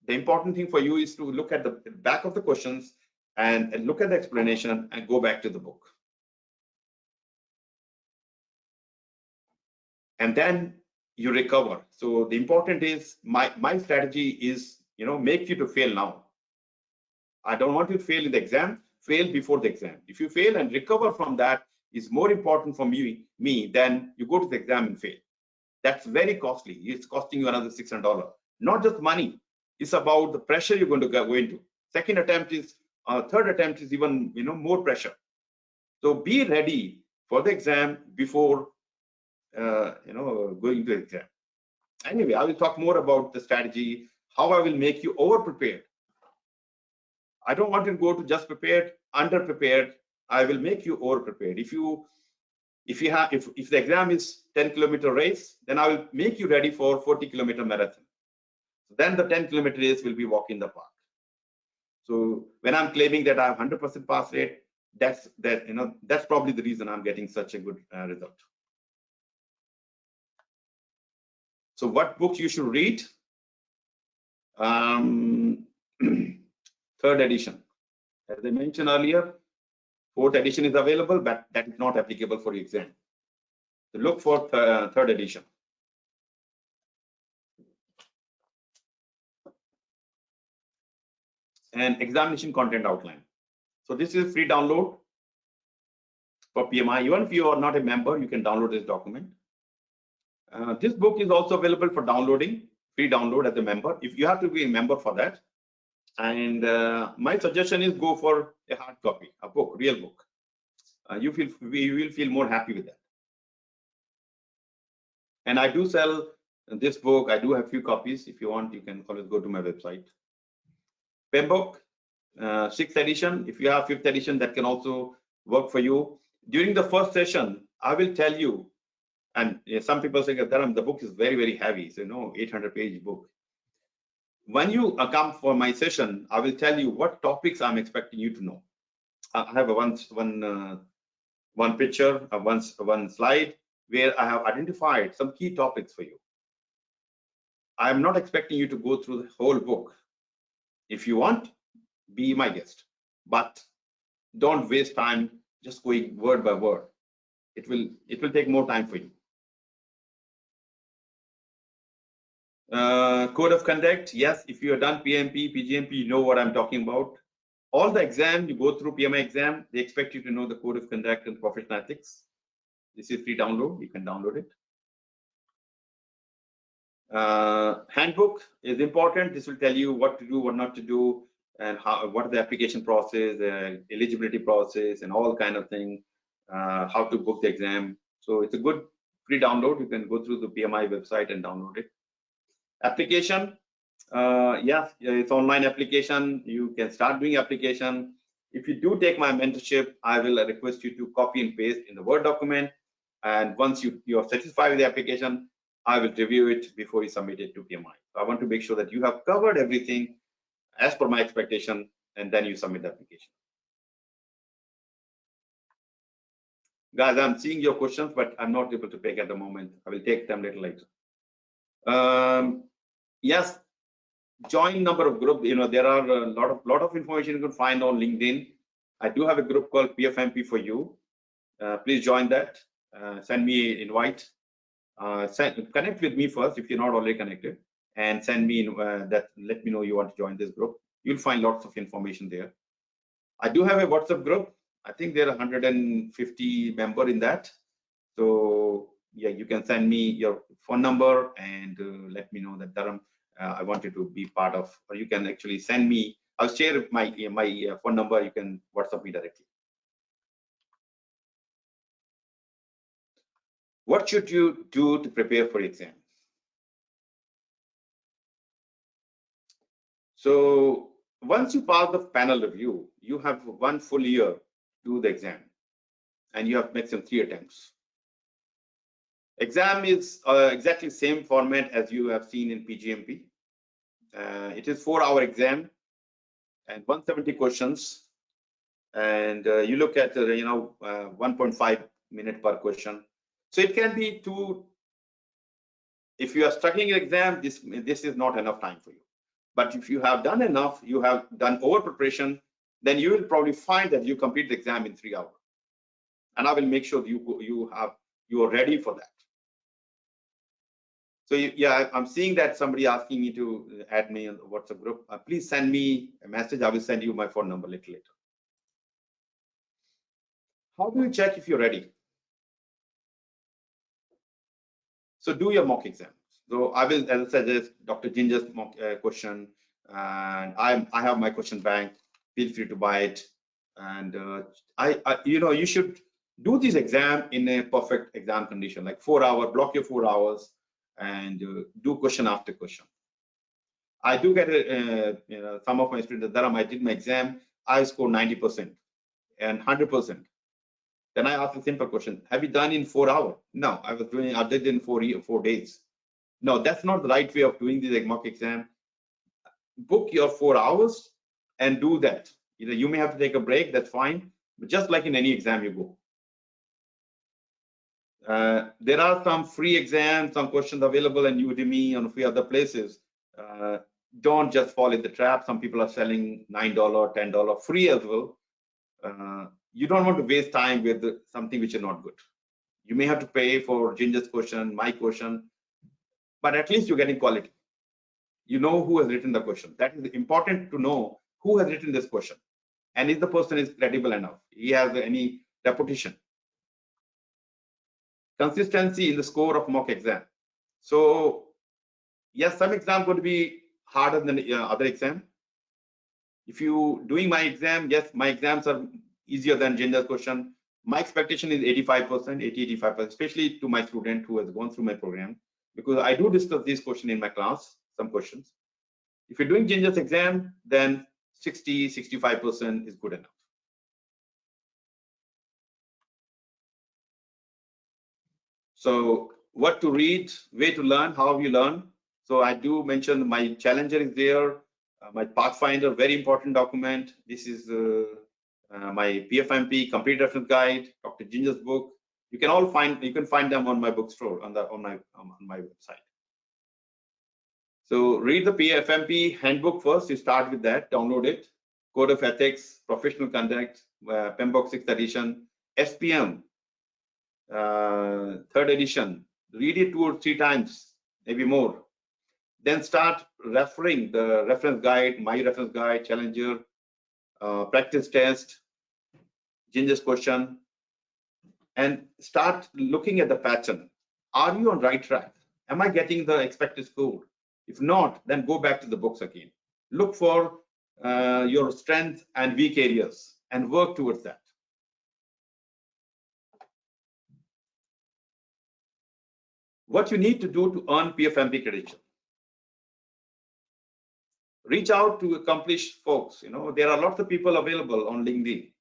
The important thing for you is to look at the back of the questions and look at the explanation and go back to the book. And then you recover. So the important is my strategy is, make you to fail now. I don't want you to fail in the exam, fail before the exam. If you fail and recover from that is more important for me than you go to the exam and fail. That's very costly. It's costing you another $600. Not just money. It's about the pressure you're going to go into. Second attempt is, third attempt is even more pressure. So be ready for the exam before going to the exam. Anyway, I will talk more about the strategy, how I will make you over prepared. I don't want you to go to just prepared, under prepared. I will make you over prepared. If the exam is 10-kilometer race, then I will make you ready for 40-kilometer marathon. Then the 10-kilometer race will be walk in the park. So when I'm claiming that I have 100% pass rate, that's probably the reason I'm getting such a good result. So what books you should read? Third edition. As I mentioned earlier, fourth edition is available, but that is not applicable for your exam. So look for third edition. And examination content outline. So this is free download for PMI. Even if you are not a member, you can download this document. This book is also available for downloading, free download as a member. If you have to be a member for that. And my suggestion is go for a hard copy, a book, real book. You will feel more happy with that. And I do sell this book. I do have few copies. If you want, you can always go to my website. PEM book, 6th edition. If you have 5th edition, that can also work for you. During the first session, I will tell you, and some people say, Dharam, the book is very, very heavy. So, 800-page book. When you come for my session, I will tell you what topics I'm expecting you to know. I have one picture, one slide where I have identified some key topics for you. I am not expecting you to go through the whole book. If you want, be my guest, but don't waste time just going word by word. It will take more time for you. Code of conduct, yes, if you have done PMP, PgMP, you know what I'm talking about. All the exam you go through PMI exam, they expect you to know the code of conduct and professional ethics. This is free download. You can download it. Handbook is important. This will tell you what to do, what not to do, and how, what are the application process, eligibility process, and all kind of thing. How to book the exam. So it's a good free download. You can go through the PMI website and download it. Application, yes, it's online application. You can start doing application. If you do take my mentorship, I will request you to copy and paste in the Word document. And once you are satisfied with the application, I will review it before you submit it to PMI. So I want to make sure that you have covered everything as per my expectation, and then you submit the application. Guys, I'm seeing your questions, but I'm not able to take at the moment. I will take them a little later. Yes, join number of groups. You know, there are a lot of information you can find on LinkedIn. I do have a group called PfMP for you. Please join that. Send me an invite. Connect with me first if you're not already connected, and send me that. Let me know you want to join this group. You'll find lots of information there. I do have a WhatsApp group. I think there are 150 members in that. So yeah, you can send me your phone number and let me know that Dharam, I wanted to be part of, or you can actually send me. I'll share my phone number. You can WhatsApp me directly. What should you do to prepare for exam? So once you pass the panel review, you have 1 full year to do the exam, and you have maximum 3 attempts. Exam is exactly same format as you have seen in PgMP. It is 4-hour exam and 170 questions, and you look at 1.5 minute per question. So it can be 2. If you are struggling in exam, this is not enough time for you. But if you have done enough, you have done over preparation, then you will probably find that you complete the exam in 3 hours. And I will make sure you are ready for that. So yeah, I'm seeing that somebody asking me to add me on the WhatsApp group. Please send me a message. I will send you my phone number a little later. How do you check if you're ready? So do your mock exam. So I will, as I suggest, Dr. Ginger's mock question, and I have my question bank. Feel free to buy it. And you should do this exam in a perfect exam condition, like 4 hours. Block your 4 hours and do question after question. I do get some of my students, Dharam, I did my exam, I scored 90% and 100%. Then I asked a simple question: have you done in 4 hours? No, I did in 4 days. No, that's not the right way of doing the mock exam. Book your 4 hours and do that. You may have to take a break, that's fine, but just like in any exam you go. There are some free exams, some questions available in Udemy and a few other places. Don't just fall in the trap. Some people are selling $9, $10 free as well. You don't want to waste time with something which is not good. You may have to pay for Ginger's question, my question, but at least you're getting quality. You know who has written the question. That is important to know who has written this question, and if the person is credible enough, he has any reputation. Consistency in the score of mock exam. So yes, some exam going to be harder than other exam. If you doing my exam, yes, my exams are easier than Ginger's question. My expectation is 85%, 80-85%, especially to my student who has gone through my program, because I do discuss these questions in my class, some questions. If you're doing Ginger's exam, then 60-65% is good enough. So what to read, way to learn, how you learn. So I do mention my Challenger is there, my Pathfinder, very important document. This is my PfMP complete reference guide, Dr. Ginger's book. You can find them on my bookstore on my website. So read the PfMP handbook first. You start with that, download it. Code of Ethics, Professional Conduct, PMBOK 6th edition, SPM, 3rd edition. Read it 2 or 3 times, maybe more. Then start referring the reference guide, my reference guide, Challenger, practice test, Ginger's question, and start looking at the pattern. Are you on right track? Am I getting the expected score? If not, then go back to the books again. Look for your strength and weak areas and work towards that. What you need to do to earn PfMP credential. Reach out to accomplished folks. There are lots of people available on LinkedIn.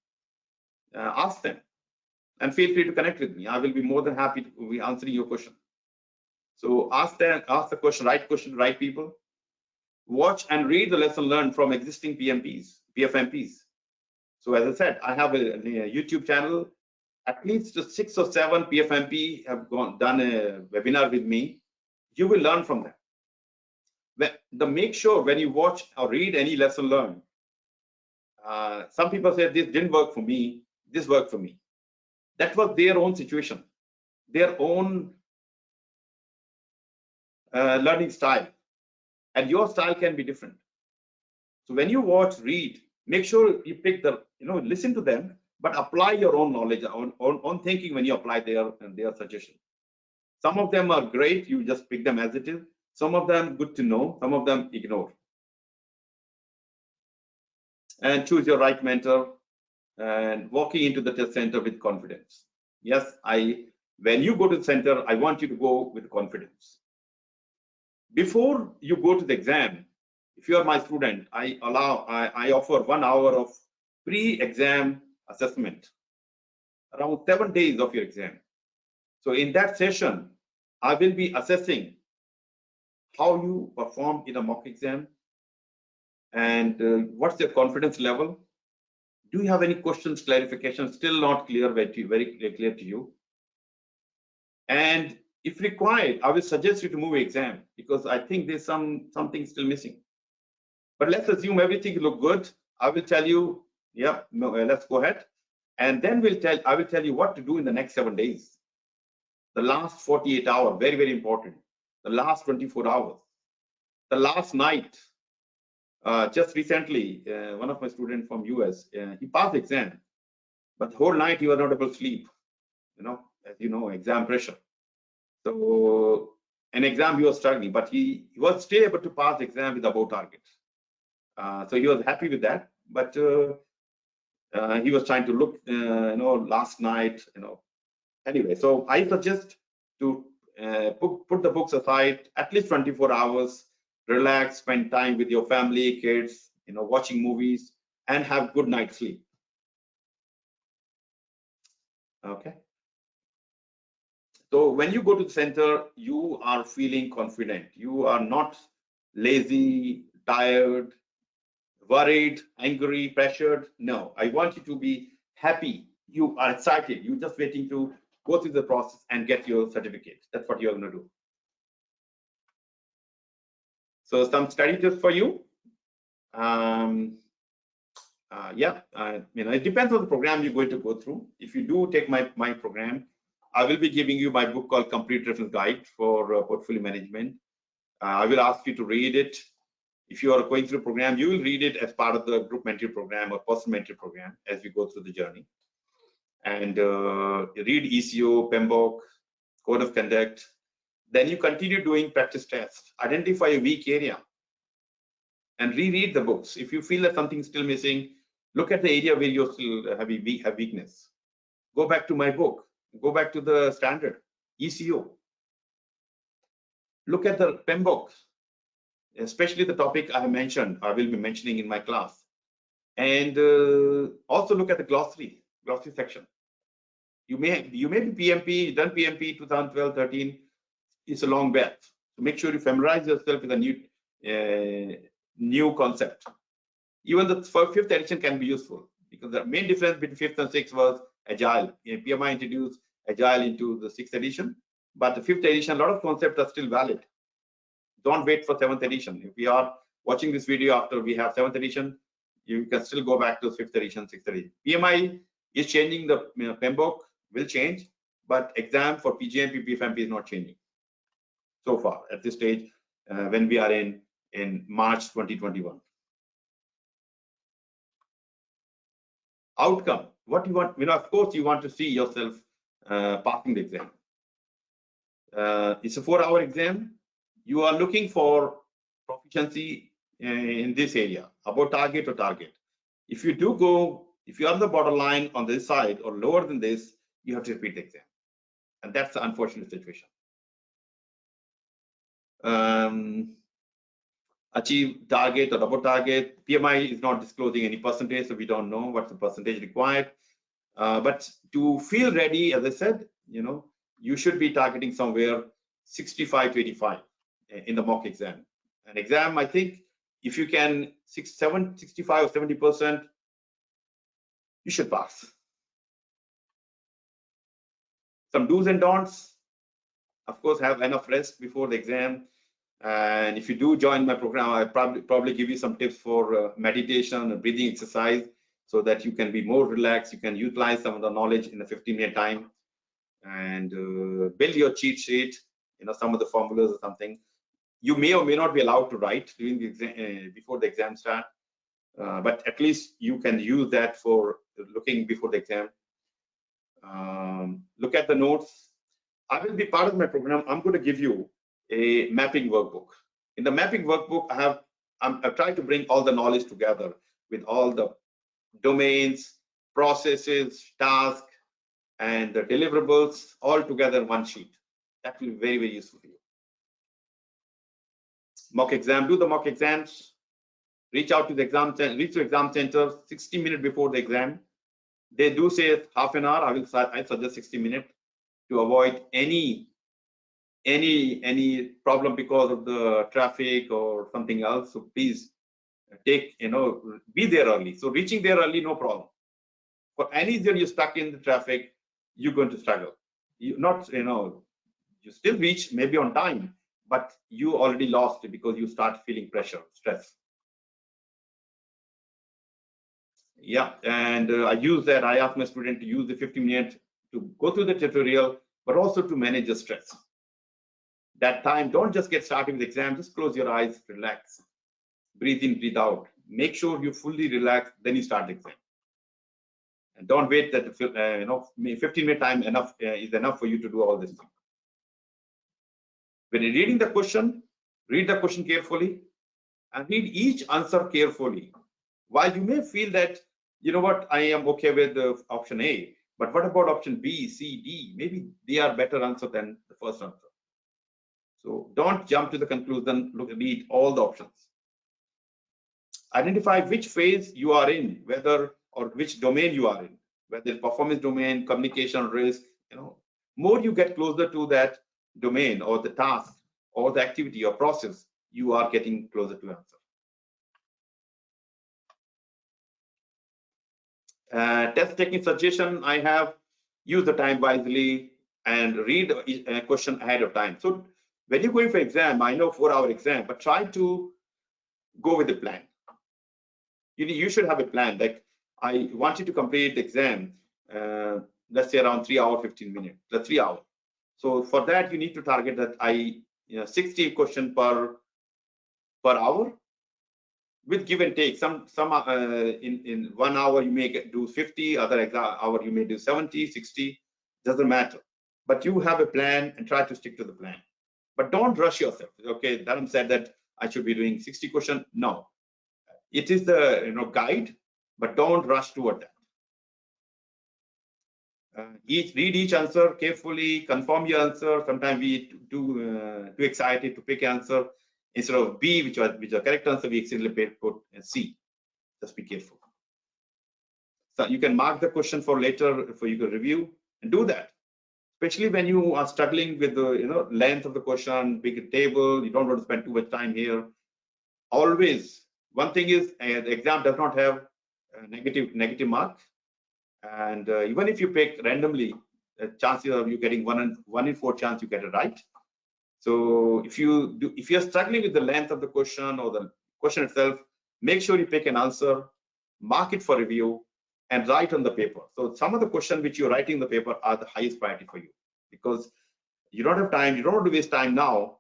Ask them and feel free to connect with me. I will be more than happy to be answering your question. So ask the question, right people. Watch and read the lesson learned from existing PfMPs. So as I said, I have a YouTube channel. At least 6 or 7 PfMP have done a webinar with me. You will learn from them. Make sure when you watch or read any lesson learned, some people say this didn't work for me, this worked for me. That was their own situation, their own learning style, and your style can be different. So when you watch, read, make sure you pick listen to them, but apply your own knowledge, on thinking when you apply their suggestion. Some of them are great, you just pick them as it is. Some of them good to know, some of them ignore. And choose your right mentor and walking into the test center with confidence. Yes, when you go to the center, I want you to go with confidence. Before you go to the exam, if you are my student, I offer 1 hour of pre-exam assessment, around 7 days of your exam. So in that session, I will be assessing how you perform in a mock exam and what's your confidence level. Do you have any questions, clarifications, still not clear, very clear to you? And if required, I will suggest you to move exam because I think there's something still missing. But let's assume everything look good. I will tell you, yeah, no, let's go ahead. And then I will tell you what to do in the next 7 days. The last 48 hours, very, very important. The last 24 hours. The last night. Just recently, one of my students from US, he passed the exam, but the whole night he was not able to sleep. As you know, exam pressure. So an exam he was struggling, but he was still able to pass the exam with above target. So he was happy with that, but he was trying to look, last night, Anyway, so I suggest to put the books aside at least 24 hours, relax, spend time with your family, kids, watching movies, and have good night's sleep. Okay. So when you go to the center, you are feeling confident. You are not lazy, tired, worried, angry, pressured. No, I want you to be happy. You are excited. You're just waiting to go through the process and get your certificate. That's what you're going to do. So some study tips for you. It depends on the program you're going to go through. If you do take my program, I will be giving you my book called Complete Reference Guide for Portfolio Management. I will ask you to read it. If you are going through the program, you will read it as part of the group mentor program or personal mentor program as we go through the journey. And read ECO, PMBOK, Code of Conduct. Then you continue doing practice tests. Identify a weak area and reread the books. If you feel that something's still missing, look at the area where you still have weakness. Go back to my book. Go back to the standard, ECO. Look at the PMBOK, especially the topic I have mentioned, I will be mentioning in my class. And also look at the glossary section. You may be PMP, done PMP 2012-13. It's a long bet. So make sure you familiarize yourself with a new concept. Even the 5th edition can be useful because the main difference between 5th and 6th was agile. PMI introduced agile into the 6th edition, but the 5th edition, a lot of concepts are still valid. Don't wait for 7th edition. If we are watching this video after we have 7th edition, you can still go back to 5th edition, 6th edition. PMI is changing, the PMBOK will change, but exam for PgMP PfMP is not changing so far at this stage when we are in March 2021. outcome. What you want, of course, you want to see yourself passing the exam. It's a 4-hour exam. You are looking for proficiency in this area, above target or target. If you are on the borderline on this side or lower than this, you have to repeat the exam. And that's the unfortunate situation. Achieve target or above target. PMI is not disclosing any percentage, so we don't know what's the percentage required. But to feel ready, as I said, you should be targeting somewhere 65 to 85 in the mock exam. An exam, I think, if you can 65 or 70%, you should pass. Some do's and don'ts. Of course, have enough rest before the exam. And if you do join my program, I probably give you some tips for meditation and breathing exercise so that you can be more relaxed. You can utilize some of the knowledge in a 15-minute time and build your cheat sheet, some of the formulas or something. You may or may not be allowed to write during the exam, before the exam start, but at least you can use that for looking before the exam. Look at the notes. I will be part of my program. I'm going to give you a mapping workbook. In the mapping workbook, I've tried to bring all the knowledge together with all the domains, processes, tasks, and the deliverables all together in one sheet. That will be very, very useful to you. Mock exam, do the mock exams. Reach out to the exam center 60 minutes before the exam. They do say half an hour. I suggest 60 minutes to avoid any problem because of the traffic or something else. So please be there early. So reaching there early, no problem. For any reason you're stuck in the traffic, you're going to struggle. You still reach maybe on time, but you already lost it because you start feeling pressure, stress. Yeah, and I ask my student to use the 50 minutes to go through the tutorial, but also to manage the stress. That time, don't just get started with the exam, just close your eyes, relax, breathe in, breathe out. Make sure you fully relax, then you start the exam. And don't wait that 15-minute time is enough for you to do all this thing. When you're reading the question, read the question carefully and read each answer carefully. While you may feel that, I am okay with the option A, but what about option B, C, D? Maybe they are better answer than the first answer. So don't jump to the conclusion, read all the options. Identify which phase you are in, or which domain you are in, whether performance domain, communication, risk. More you get closer to that domain or the task or the activity or process, you are getting closer to answer. Test taking suggestion I have: use the time wisely and read a question ahead of time. So when you're going for exam, I know 4-hour exam, but try to go with the plan. You should have a plan. Like, I want you to complete the exam, let's say around 3 hours, 15 minutes, 3 hours. So for that, you need to target that 60 questions per hour with give and take. Some in 1 hour you may do 50, other hour you may do 70, 60, doesn't matter. But you have a plan and try to stick to the plan. But don't rush yourself. Okay, Dharam said that I should be doing 60 questions. No, it is the guide, but don't rush toward that. Read each answer carefully, confirm your answer. Sometimes we too excited to pick answer. Instead of B, which is the correct answer, we accidentally put C. Just be careful. So you can mark the question for later for you to review and do that. Especially when you are struggling with the length of the question, big table, you don't want to spend too much time here. Always, one thing is the exam does not have a negative mark, and even if you pick randomly, the chances of you getting 1 in 4 chance you get it right. So if you're struggling with the length of the question or the question itself, make sure you pick an answer, mark it for review, and write on the paper. So some of the questions which you're writing in the paper are the highest priority for you, because you don't have time, you don't want to waste time now,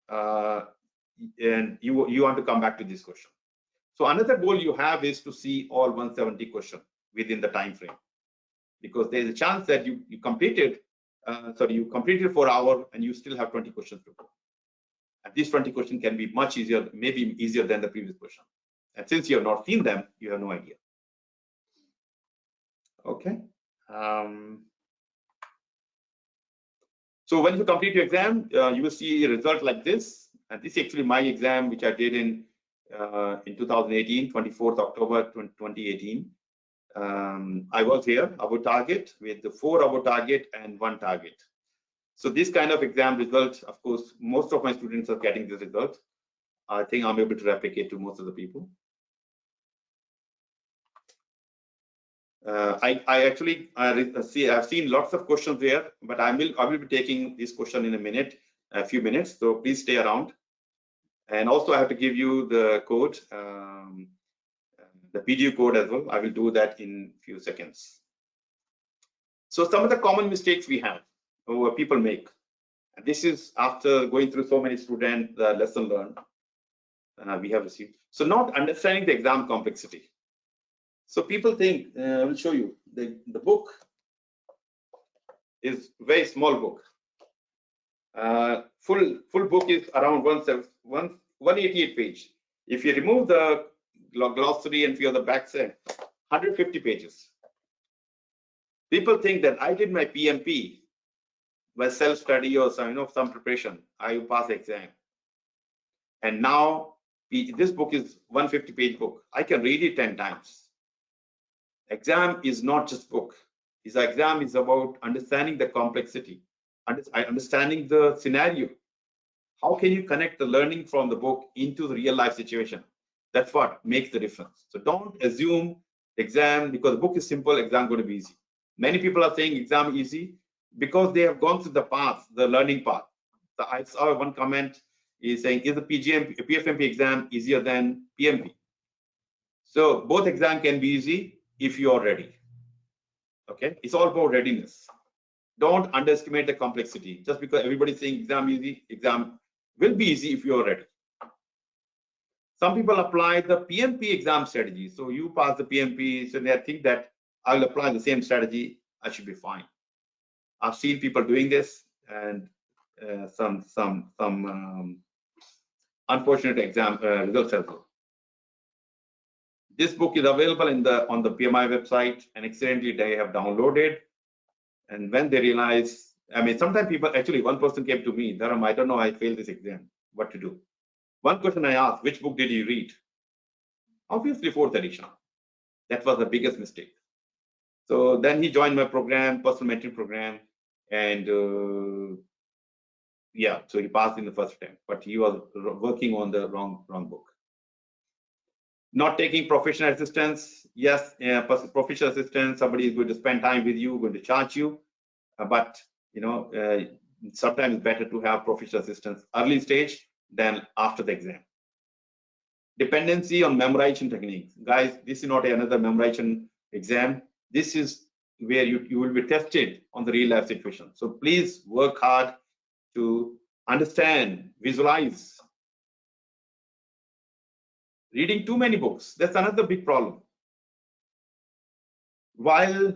and you want to come back to this question. So another goal you have is to see all 170 questions. within the time frame, because there's a chance that you completed 4 hours and you still have 20 questions to go. And these 20 questions can be much easier, maybe easier than the previous question. And since you have not seen them, you have no idea. Okay. So when you complete your exam, you will see a result like this. And this is actually my exam, which I did in 2018, 24th October 2018. I was here, about target, with the 4-hour target and 1 target. So this kind of exam result, of course, most of my students are getting this result. I think I'm able to replicate to most of the people. I've seen lots of questions there, but I will be taking this question in a few minutes. So please stay around. And also I have to give you the code, the PGU code as well. I will do that in a few seconds. So some of the common mistakes we have, or people make, and this is after going through so many students, the lesson learned we have received. So not understanding the exam complexity. So people think, I will show you, the book is very small book. Full book is around 188 page. If you remove the glossary and few of the back side, 150 pages. People think that I did my PMP, my self-study or some preparation, I will pass the exam. And now this book is 150-page book. I can read it 10 times. Exam is not just book. This exam is about understanding the complexity, understanding the scenario. How can you connect the learning from the book into the real life situation? That's what makes the difference. So don't assume exam, because the book is simple, exam going to be easy. Many people are saying exam easy because they have gone through the path, the learning path. So I saw one comment is saying, is the Pgm PfMP exam easier than PMP? So both exam can be easy if you are ready. Okay, it's all about readiness. Don't underestimate the complexity. Just because everybody's saying exam easy, exam will be easy if you are ready. Some people apply the PMP exam strategy. So you pass the PMP, so they think that I will apply the same strategy, I should be fine. I've seen people doing this, and some unfortunate exam results as well. This book is available on the PMI website, and accidentally they have downloaded. And when they realize, I mean, sometimes people, actually one person came to me, Dharam, I don't know, I failed this exam, what to do? One question I asked, which book did you read? Obviously 4th edition. That was the biggest mistake. So then he joined my program, personal mentoring program, and yeah, so he passed in the first attempt, but he was working on the wrong book. Not taking professional assistance. Yes, professional assistance, somebody is going to spend time with you, going to charge you, but sometimes it's better to have professional assistance early stage than after the exam. Dependency on memorization techniques. Guys, this is not another memorization exam. This is where you will be tested on the real life situation. So please work hard to understand, visualize. Reading too many books, that's another big problem. While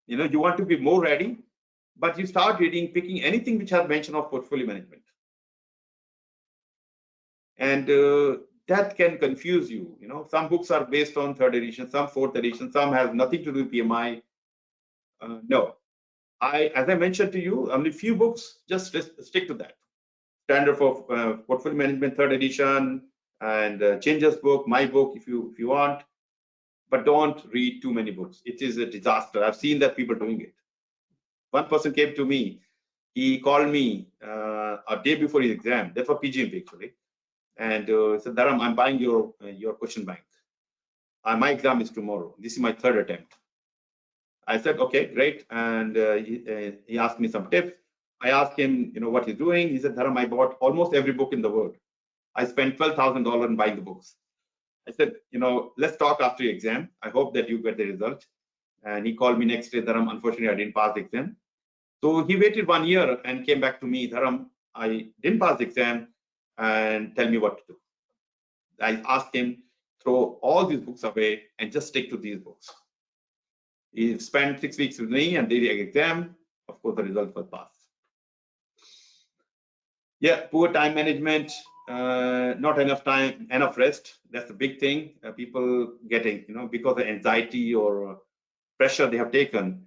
you want to be more ready, but you start reading, picking anything which has mention of portfolio management, and that can confuse you. Some books are based on 3rd edition, some 4th edition, some have nothing to do with PMI. No, as I mentioned to you, only few books, just stick to that. Standard for portfolio management 3rd edition, and Changes book, my book, if you want, but don't read too many books. It is a disaster. I've seen that people doing it. One person came to me, he called me a day before his exam. That's for PgMP actually, and said, Dharam, I'm buying your question bank. My exam is tomorrow. This is my 3rd attempt. I said, okay, great, and he asked me some tips. I asked him, what he's doing. He said, Dharam, I bought almost every book in the world. I spent $12,000 in buying the books. I said, let's talk after your exam. I hope that you get the result. And he called me next day, Dharam, unfortunately, I didn't pass the exam. So he waited 1 year and came back to me, Dharam, I didn't pass the exam, and tell me what to do. I asked him throw all these books away and just stick to these books. He spent 6 weeks with me and did the exam. Of course, the result was passed. Yeah, poor time management, not enough time, enough rest. That's the big thing. People getting, because of anxiety or pressure they have taken,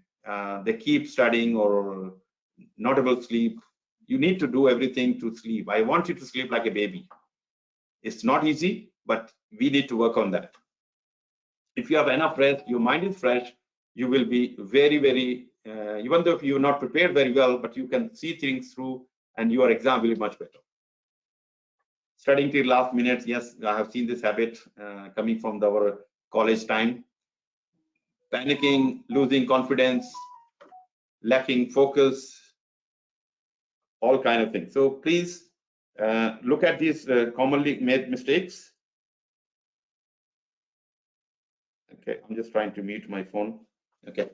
they keep studying or not able to sleep. You need to do everything to sleep. I want you to sleep like a baby. It's not easy, but we need to work on that. If you have enough rest, your mind is fresh, you will be very, very, even though you're not prepared very well, but you can see things through and your exam will be much better. Studying till last minute, yes, I have seen this habit coming from our college time. Panicking, losing confidence, lacking focus, all kind of things. So please look at these commonly made mistakes. Okay, I'm just trying to mute my phone. Okay.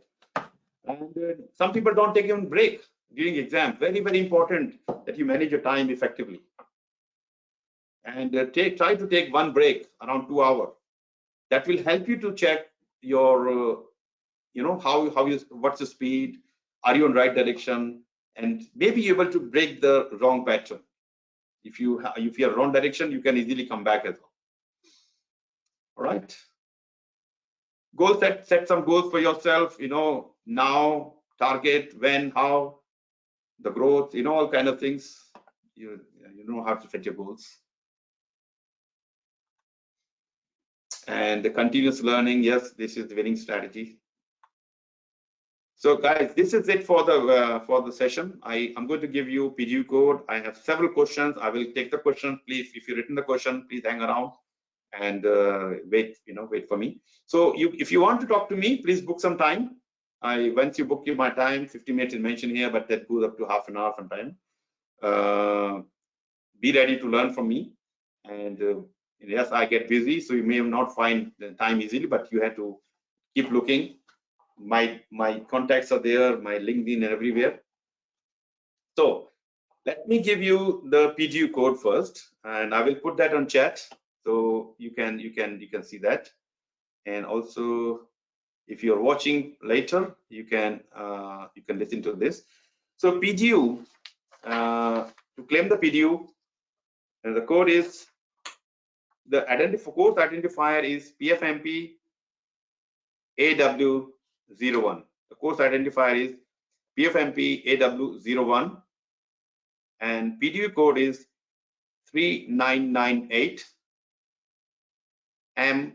And some people don't take even break during exam. Very, very important that you manage your time effectively. And try to take one break around 2 hours. That will help you to check your, what's the speed, are you on right direction, and maybe you're able to break the wrong pattern. If you're wrong direction, you can easily come back as well. All right. Goal set some goals for yourself, now, target, when, how, the growth, all kind of things. You know how to set your goals. And the continuous learning, yes, this is the winning strategy. So guys, this is it for the session. I'm going to give you PGU code. I have several questions. I will take the question. Please, if you've written the question, please hang around and wait for me. So if you want to talk to me, please book some time. Once you book my time, 50 minutes is mentioned here, but that goes up to half an hour sometime. Be ready to learn from me. And yes, I get busy, so you may not find the time easily, but you have to keep looking. My contacts are there, my LinkedIn and everywhere. So let me give you the PGU code first, and I will put that on chat so you can see that. And also, if you're watching later, you can listen to this. So PGU, to claim the PGU, and the code is the course identifier is PfMP AW01. The course identifier is PfMP AW01, and PGU code is 3998. M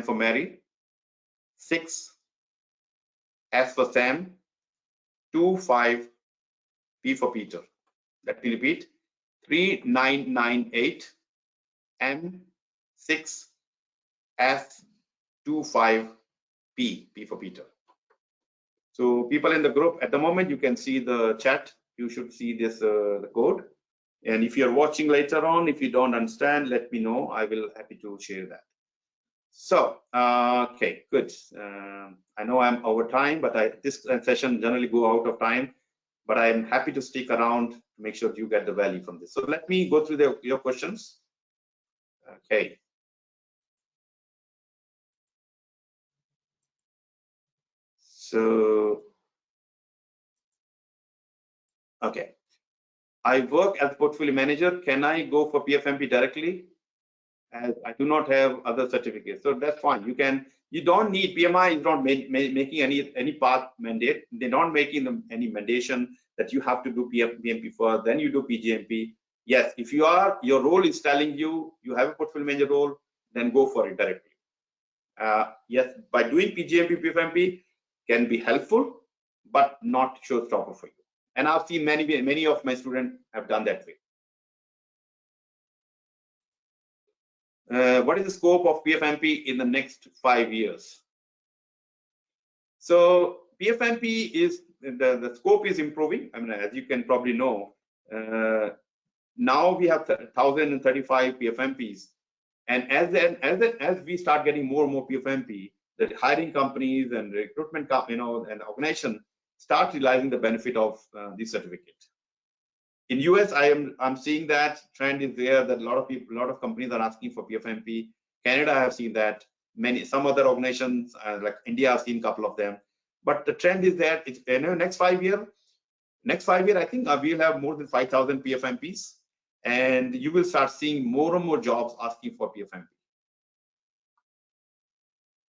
for Mary, 6 S for Sam, 25 P for Peter. Let me repeat: 3998 M, 6 S, 25 P for Peter. So people in the group, at the moment you can see the chat. You should see this the code. And if you're watching later on, if you don't understand, let me know. I will happy to share that. So okay, good. I know I'm over time, but this session generally go out of time. But I'm happy to stick around to make sure you get the value from this. So let me go through your questions. Okay. So, okay. I work as portfolio manager. Can I go for PfMP directly? As I do not have other certificates, so that's fine. You don't need, PMI is not making any path mandate. They're not making any mandation that you have to do PMP first, then you do PGMP. Yes, if your role is telling you have a portfolio manager role, then go for it directly. Yes, by doing PGMP PfMP can be helpful, but not showstopper for you. And I've seen many of my students have done that way. What is the scope of PfMP in the next 5 years? So PfMP is the scope is improving. I mean, as you can probably know, now we have 1,035 PfMPs, and as we start getting more and more PfMP, the hiring companies and recruitment and organization start realizing the benefit of this certificate. In US, I'm seeing that trend is there, that a lot of companies are asking for PfMP. Canada, I have seen that. Some other organizations like India, I've seen a couple of them. But the trend is that it's, next 5 year, I think we'll have more than 5,000 PfMPs, and you will start seeing more and more jobs asking for PfMP.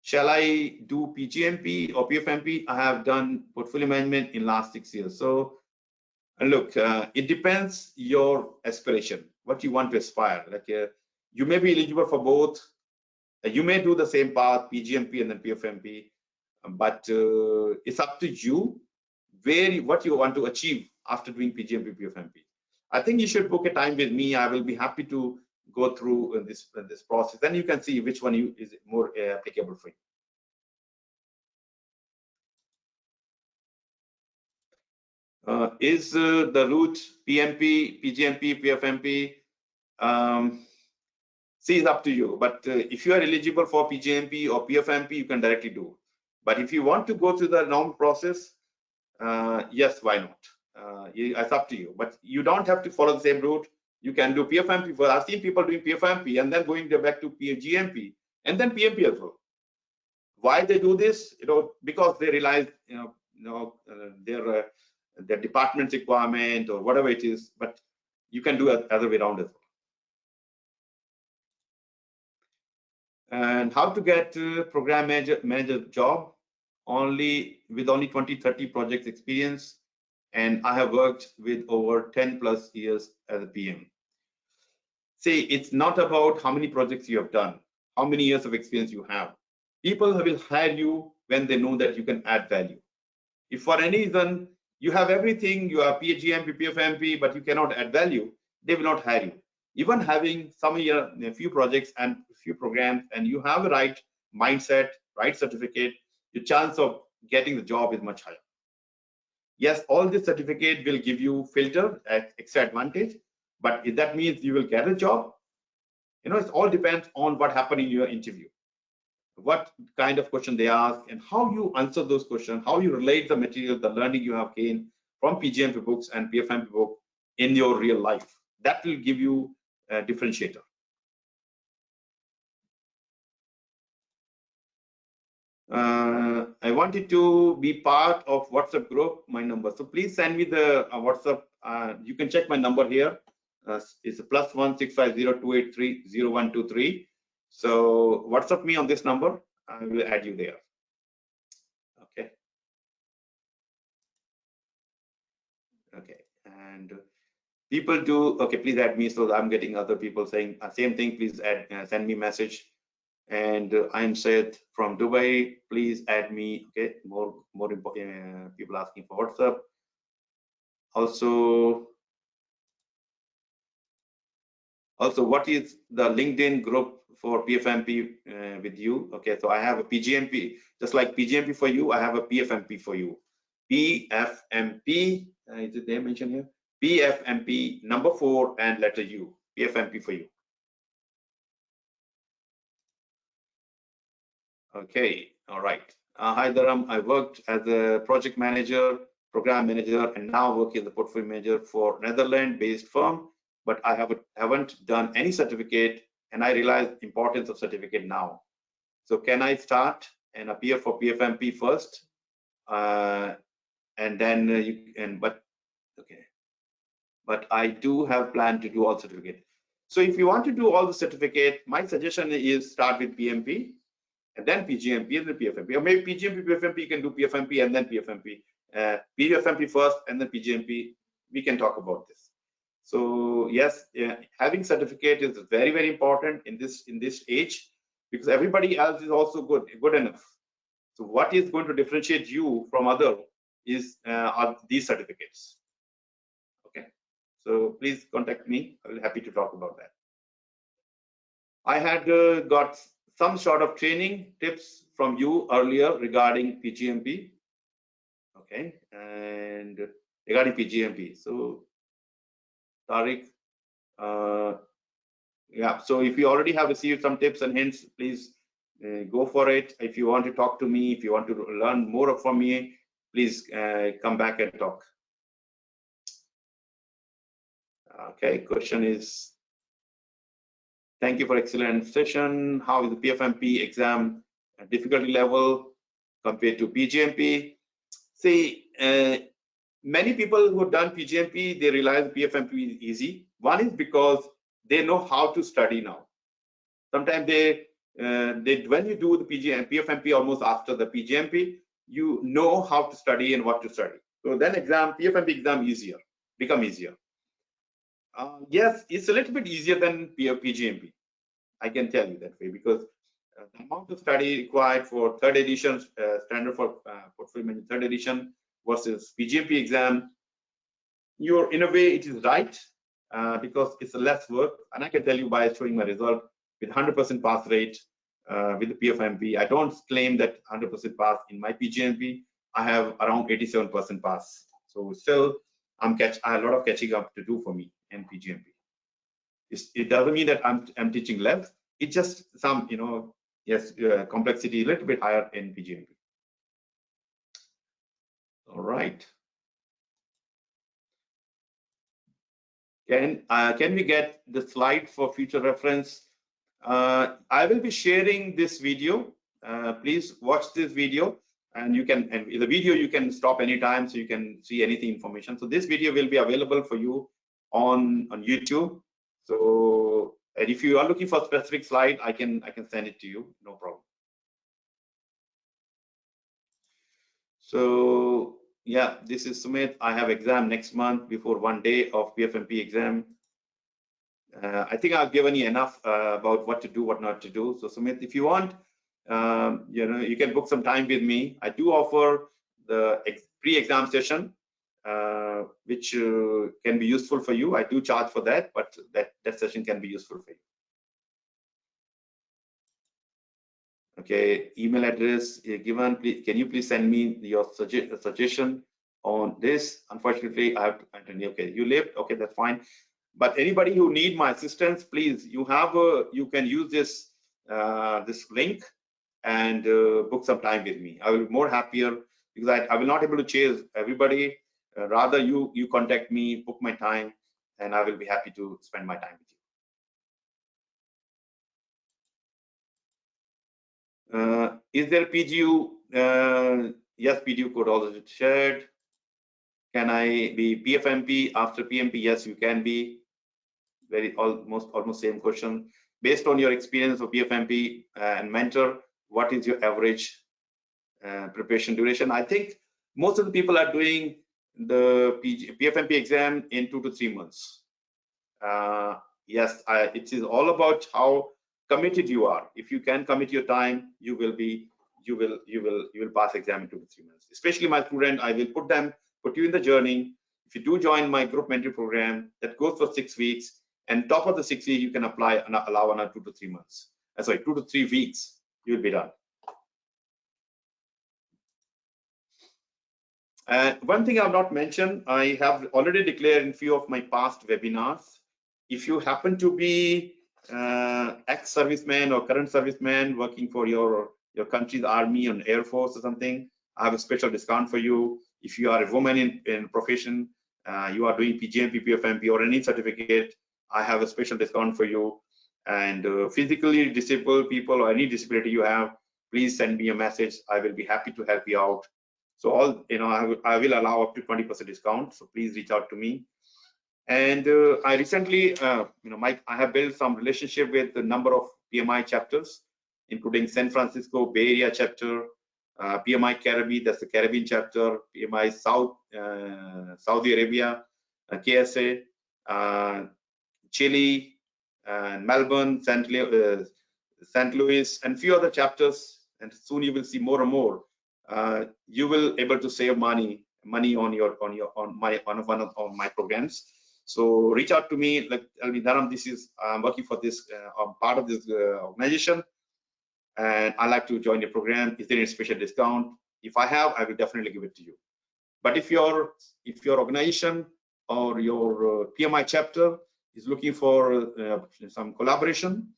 Shall I do PgMP or PfMP? I have done portfolio management in last 6 years. So look, it depends your aspiration, what you want to aspire. Like you may be eligible for both. You may do the same path, PgMP and then PfMP, but it's up to you what you want to achieve after doing PgMP, PfMP. I think you should book a time with me. I will be happy to go through this process. Then you can see which one is more applicable for you. Is the route PMP, PgMP, PfMP? See, it's up to you. But if you are eligible for PgMP or PfMP, you can directly do. But if you want to go through the normal process, yes, why not? It's up to you. But you don't have to follow the same route. You can do PfMP. I've seen people doing PfMP and then going back to PgMP and then PMP as well. Why they do this? Because they realize, their department's requirement or whatever it is. But you can do it other way around as well. And how to get program manager job? With only 20-30 projects experience, and I have worked with over 10+ years as a PM. See, it's not about how many projects you have done, how many years of experience you have. People will hire you when they know that you can add value. If for any reason you have everything, you are PgMP, PfMP, but you cannot add value, they will not hire you. Even having a few projects and a few programs, and you have the right mindset, right certificate, your chance of getting the job is much higher. Yes, all this certificate will give you filter at extra advantage, but if that means you will get a job, it all depends on what happened in your interview, what kind of question they ask, and how you answer those questions, how you relate the material, the learning you have gained from PgMP books and PfMP book in your real life. That will give you a differentiator. I wanted to be part of WhatsApp group, my number. So please send me the WhatsApp. You can check my number here. It's +1 650 283 0123. So WhatsApp me on this number. I will add you there. Okay. Okay. And people do. Okay, please add me. So I'm getting other people saying same thing. Please send me message. And I'm Syed from Dubai. Please add me. Okay, more people asking for WhatsApp. Also, what is the LinkedIn group for PfMP with you? Okay, so I have a PgMP, just like PgMP for you. I have a PfMP for you. PfMP. Is it there mentioned here? PfMP number 4 and letter U. PfMP for you. Okay, all right. Hi, Dharam. I worked as a project manager, program manager, and now working as a portfolio manager for Netherlands-based firm, but I haven't done any certificate, and I realize the importance of certificate now. So can I start and appear for PfMP first, and then but I do have plan to do all certificate. So if you want to do all the certificate, my suggestion is start with PMP, and then PgMP and then PfMP, or maybe PgMP, PfMP, you can do PfMP and then PfMP. PfMP first and then PgMP. We can talk about this. So yes, having certificate is very, very important in this age, because everybody else is also good enough. So what is going to differentiate you from other are these certificates. Okay, so please contact me. I will be happy to talk about that. I had got some sort of training tips from you earlier regarding PgMP. Okay, and regarding PgMP. So Tariq, yeah, so if you already have received some tips and hints, please go for it. If you want to talk to me, if you want to learn more from me, please come back and talk. Okay, question is, Thank you for excellent session. How is the PfMP exam difficulty level compared to PgMP? See, many people who have done PgMP, they realize PfMP is easy. One is because they know how to study now. Sometimes when you do the PfMP almost after the PgMP, you know how to study and what to study. So then PfMP exam become easier. Yes, it's a little bit easier than PgMP. I can tell you that way, because the amount of study required for third edition, standard for portfolio management third edition versus PgMP exam, in a way it is right, because it's a less work. And I can tell you by showing my result with 100% pass rate with the PfMP. I don't claim that 100% pass in my PgMP. I have around 87% pass. So still, I have a lot of catching up to do for me in PgMP. It doesn't mean that I'm teaching less. It's just some, yes, complexity a little bit higher in PgMP. All right. Can we get the slide for future reference? I will be sharing this video. Please watch this video, and in the video you can stop anytime, so you can see anything information. So this video will be available for you on YouTube. So, and if you are looking for a specific slide, I can send it to you, no problem. So yeah, this is Sumit. I have exam next month before one day of PfMP exam. I think I've given you enough about what to do, what not to do. So Sumit, if you want, you can book some time with me. I do offer the pre-exam session, which can be useful for you. I do charge for that, but that session can be useful for you. Okay, email address given. Please, can you please send me your suggestion on this? Unfortunately, I have to enter. Okay, you left. Okay, that's fine. But anybody who need my assistance, please, you can use this this link and book some time with me. I will be more happier, because I will not able to chase everybody. Rather, you contact me, book my time, and I will be happy to spend my time with you. Is there PGU? Yes, PGU code also shared. Can I be PfMP after PMP? Yes, you can be. Almost same question. Based on your experience of PfMP and mentor, what is your average preparation duration? I think most of the people are doing the PfMP exam in 2 to 3 months. Yes, it is all about how committed you are. If you can commit your time, you will pass exam in 2 to 3 months. Especially my student, I will put you in the journey. If you do join my group mentor program, that goes for 6 weeks, and top of the 6 weeks, you can allow another 2 to 3 months. Sorry, 2 to 3 weeks, you will be done. One thing I've not mentioned, I have already declared in few of my past webinars. If you happen to be ex-serviceman or current serviceman working for your country's army and air force or something, I have a special discount for you. If you are a woman in profession, you are doing PgMP, PfMP or any certificate, I have a special discount for you. And physically disabled people or any disability you have, please send me a message. I will be happy to help you out. So I will allow up to 20% discount. So please reach out to me. And I recently, I have built some relationship with a number of PMI chapters, including San Francisco Bay Area chapter, PMI Caribbean, that's the Caribbean chapter, PMI Saudi Arabia, KSA, Chile, Melbourne, St. Louis, and few other chapters. And soon you will see more and more. You will able to save money on one of my programs. So reach out to me, like tell me, Dharam, I'm working for this, I'm part of this organization, and I like to join the program. Is there any special discount? If I have, I will definitely give it to you. But if your organization or your PMI chapter is looking for some collaboration,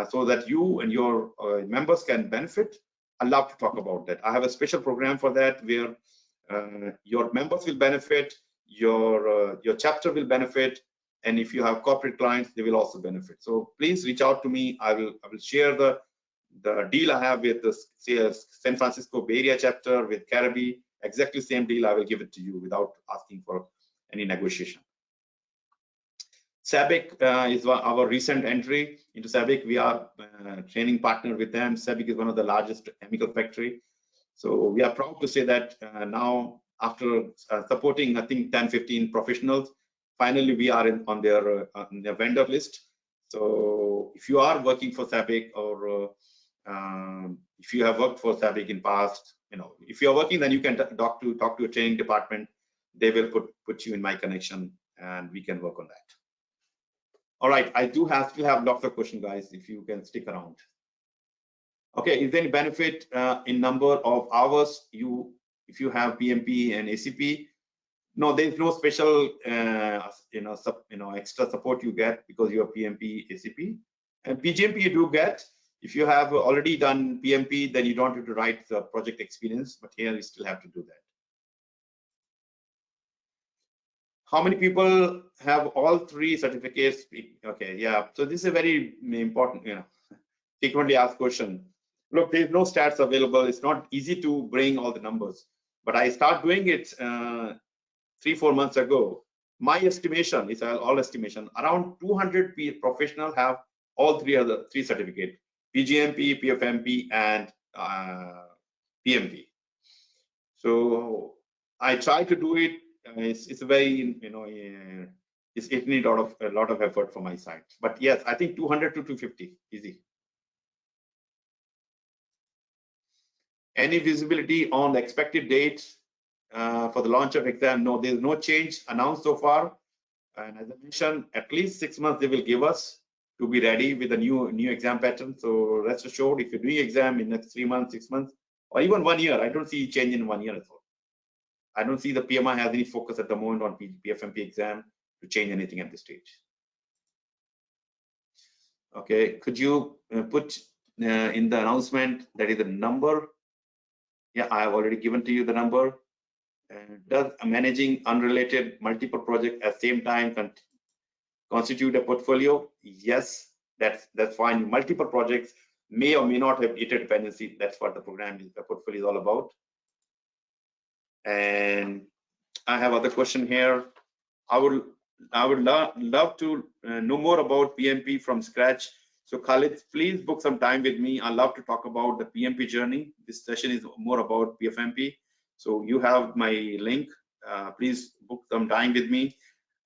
so that you and your members can benefit, I'd love to talk about that. I have a special program for that, where your members will benefit, your chapter will benefit, and if you have corporate clients, they will also benefit. So please reach out to me. I will share the deal I have with the San Francisco Bay Area chapter with Caribe. Exactly same deal. I will give it to you without asking for any negotiation. SABIC is our recent entry into SABIC. We are training partner with them. SABIC is one of the largest chemical factory. So we are proud to say that now, after supporting, I think, 10-15 professionals, finally we are on their vendor list. So if you are working for SABIC, or if you have worked for SABIC in past, if you are working, then you can talk to a training department. They will put you in my connection, and we can work on that. All right, I still have lots of questions, guys, if you can stick around. Okay, is there any benefit in number of hours if you have PMP and ACP? No, there's no special extra support you get because you have PMP, ACP. And PGMP you do get. If you have already done PMP, then you don't have to write the project experience, but here you still have to do that. How many people have all three certificates? Okay, yeah. So this is a very important, frequently asked question. Look, there's no stats available. It's not easy to bring all the numbers, but I start doing it 3-4 months ago. My estimation is all estimation. Around 200 professionals have all three certificates: PGMP, PfMP, and PMP. So I try to do it. It's a very, it needs a lot of effort from my side. But yes, I think 200 to 250, easy. Any visibility on the expected dates for the launch of exam? No, there's no change announced so far. And as I mentioned, at least 6 months they will give us to be ready with a new exam pattern. So rest assured, if you're doing exam in next 3 months, 6 months, or even 1 year, I don't see change in 1 year as well. I don't see the PMI has any focus at the moment on PfMP exam to change anything at this stage. Okay, could you put in the announcement that is the number? Yeah, I have already given to you the number. Does managing unrelated multiple projects at the same time constitute a portfolio? Yes, that's fine. Multiple projects may or may not have interdependency. That's what the portfolio is all about. And I have other question here. I would love to know more about PMP from scratch. So Khalid, please book some time with me. I love to talk about the PMP journey. This session is more about PfMP. So you have my link. Please book some time with me,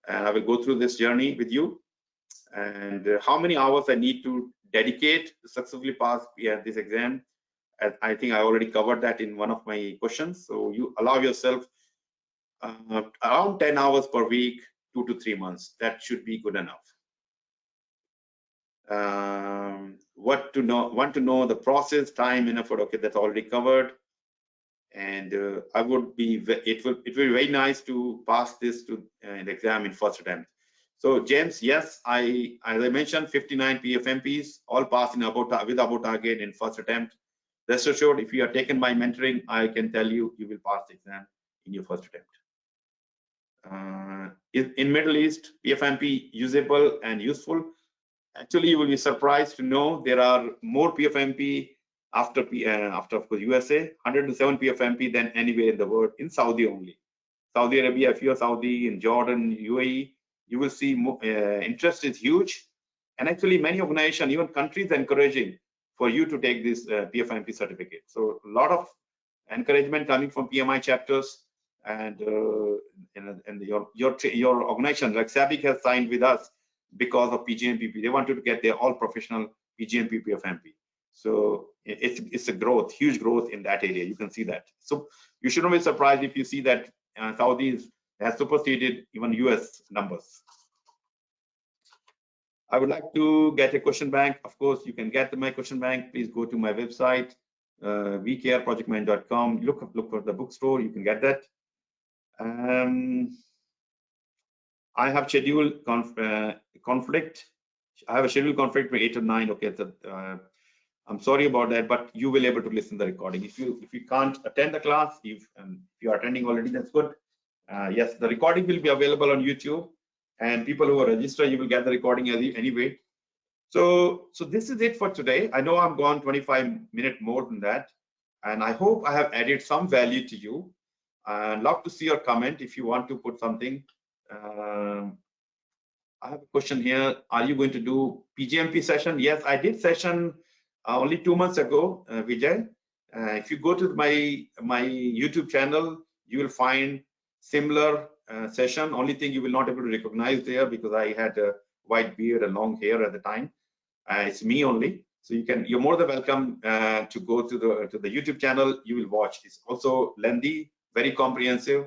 and I will go through this journey with you. And how many hours I need to dedicate to successfully pass this exam? I think I already covered that in one of my questions. So you allow yourself around 10 hours per week, 2 to 3 months. That should be good enough. Want to know the process, time, and effort. Okay, that's already covered. And it will be very nice to pass this to an exam in first attempt. So James, yes, as I mentioned, 59 PfMPs all passed with above target in first attempt. Rest assured, if you are taken by mentoring, I can tell you will pass the exam in your first attempt. In Middle East, PfMP usable and useful. Actually, you will be surprised to know there are more PfMP after of course USA, 107 PfMP than anywhere in the world, in Saudi only. Saudi Arabia, if you're Saudi, in Jordan, UAE, you will see interest is huge. And actually many organizations, even countries, encouraging for you to take this PfMP certificate. So a lot of encouragement coming from PMI chapters, and your organization like SABIC has signed with us because of PGMP. They wanted to get their all professional PGMP PfMP. So it's a growth, huge growth in that area. You can see that. So you shouldn't be surprised if you see that Saudis has superseded even US numbers. I would like to get a question bank. Of course, you can get my question bank. Please go to my website, vCareProjectManagement.com. Look for the bookstore. You can get that. I have scheduled conflict. I have a scheduled conflict for 8 or 9. Okay, I'm sorry about that, but you will be able to listen to the recording. If you can't attend the class, if you are attending already, that's good. Yes, the recording will be available on YouTube. and people who are registered, you will get the recording anyway. So this is it for today. I know I'm gone 25 minutes more than that, and I hope I have added some value to you. I'd love to see your comment if you want to put something. I have a question here. Are you going to do PgMP session? Yes, I did session only 2 months ago, Vijay. If you go to my YouTube channel, you will find similar session. Only thing you will not able to recognize there because I had a white beard and long hair at the time. It's me only. So you're more than welcome to go to the YouTube channel. You will watch. It's also lengthy, very comprehensive.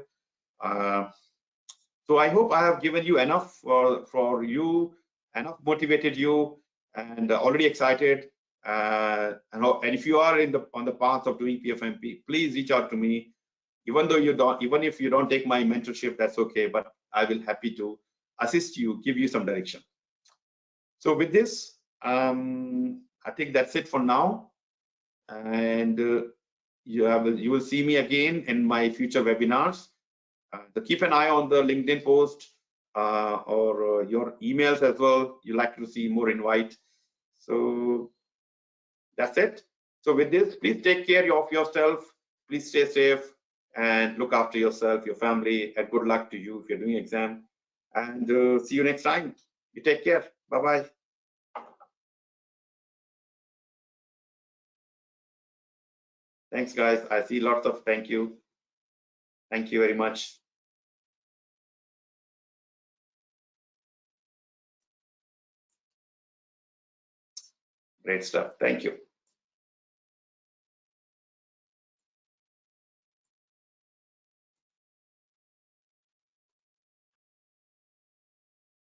So I hope I have given you enough for you, enough motivated you, and already excited. And if you are on the path of doing PfMP, please reach out to me. Even if you don't take my mentorship, that's okay. But I will happy to assist you, give you some direction. So with this, I think that's it for now. And you will see me again in my future webinars. Keep an eye on the LinkedIn post or your emails as well. You like to see more invite. So that's it. So with this, please take care of yourself. Please stay safe and look after yourself, your family, and good luck to you if you're doing exam. And see you next time. You take care. Bye-bye. Thanks, guys. I see lots of thank you. Thank you very much. Great stuff. Thank you.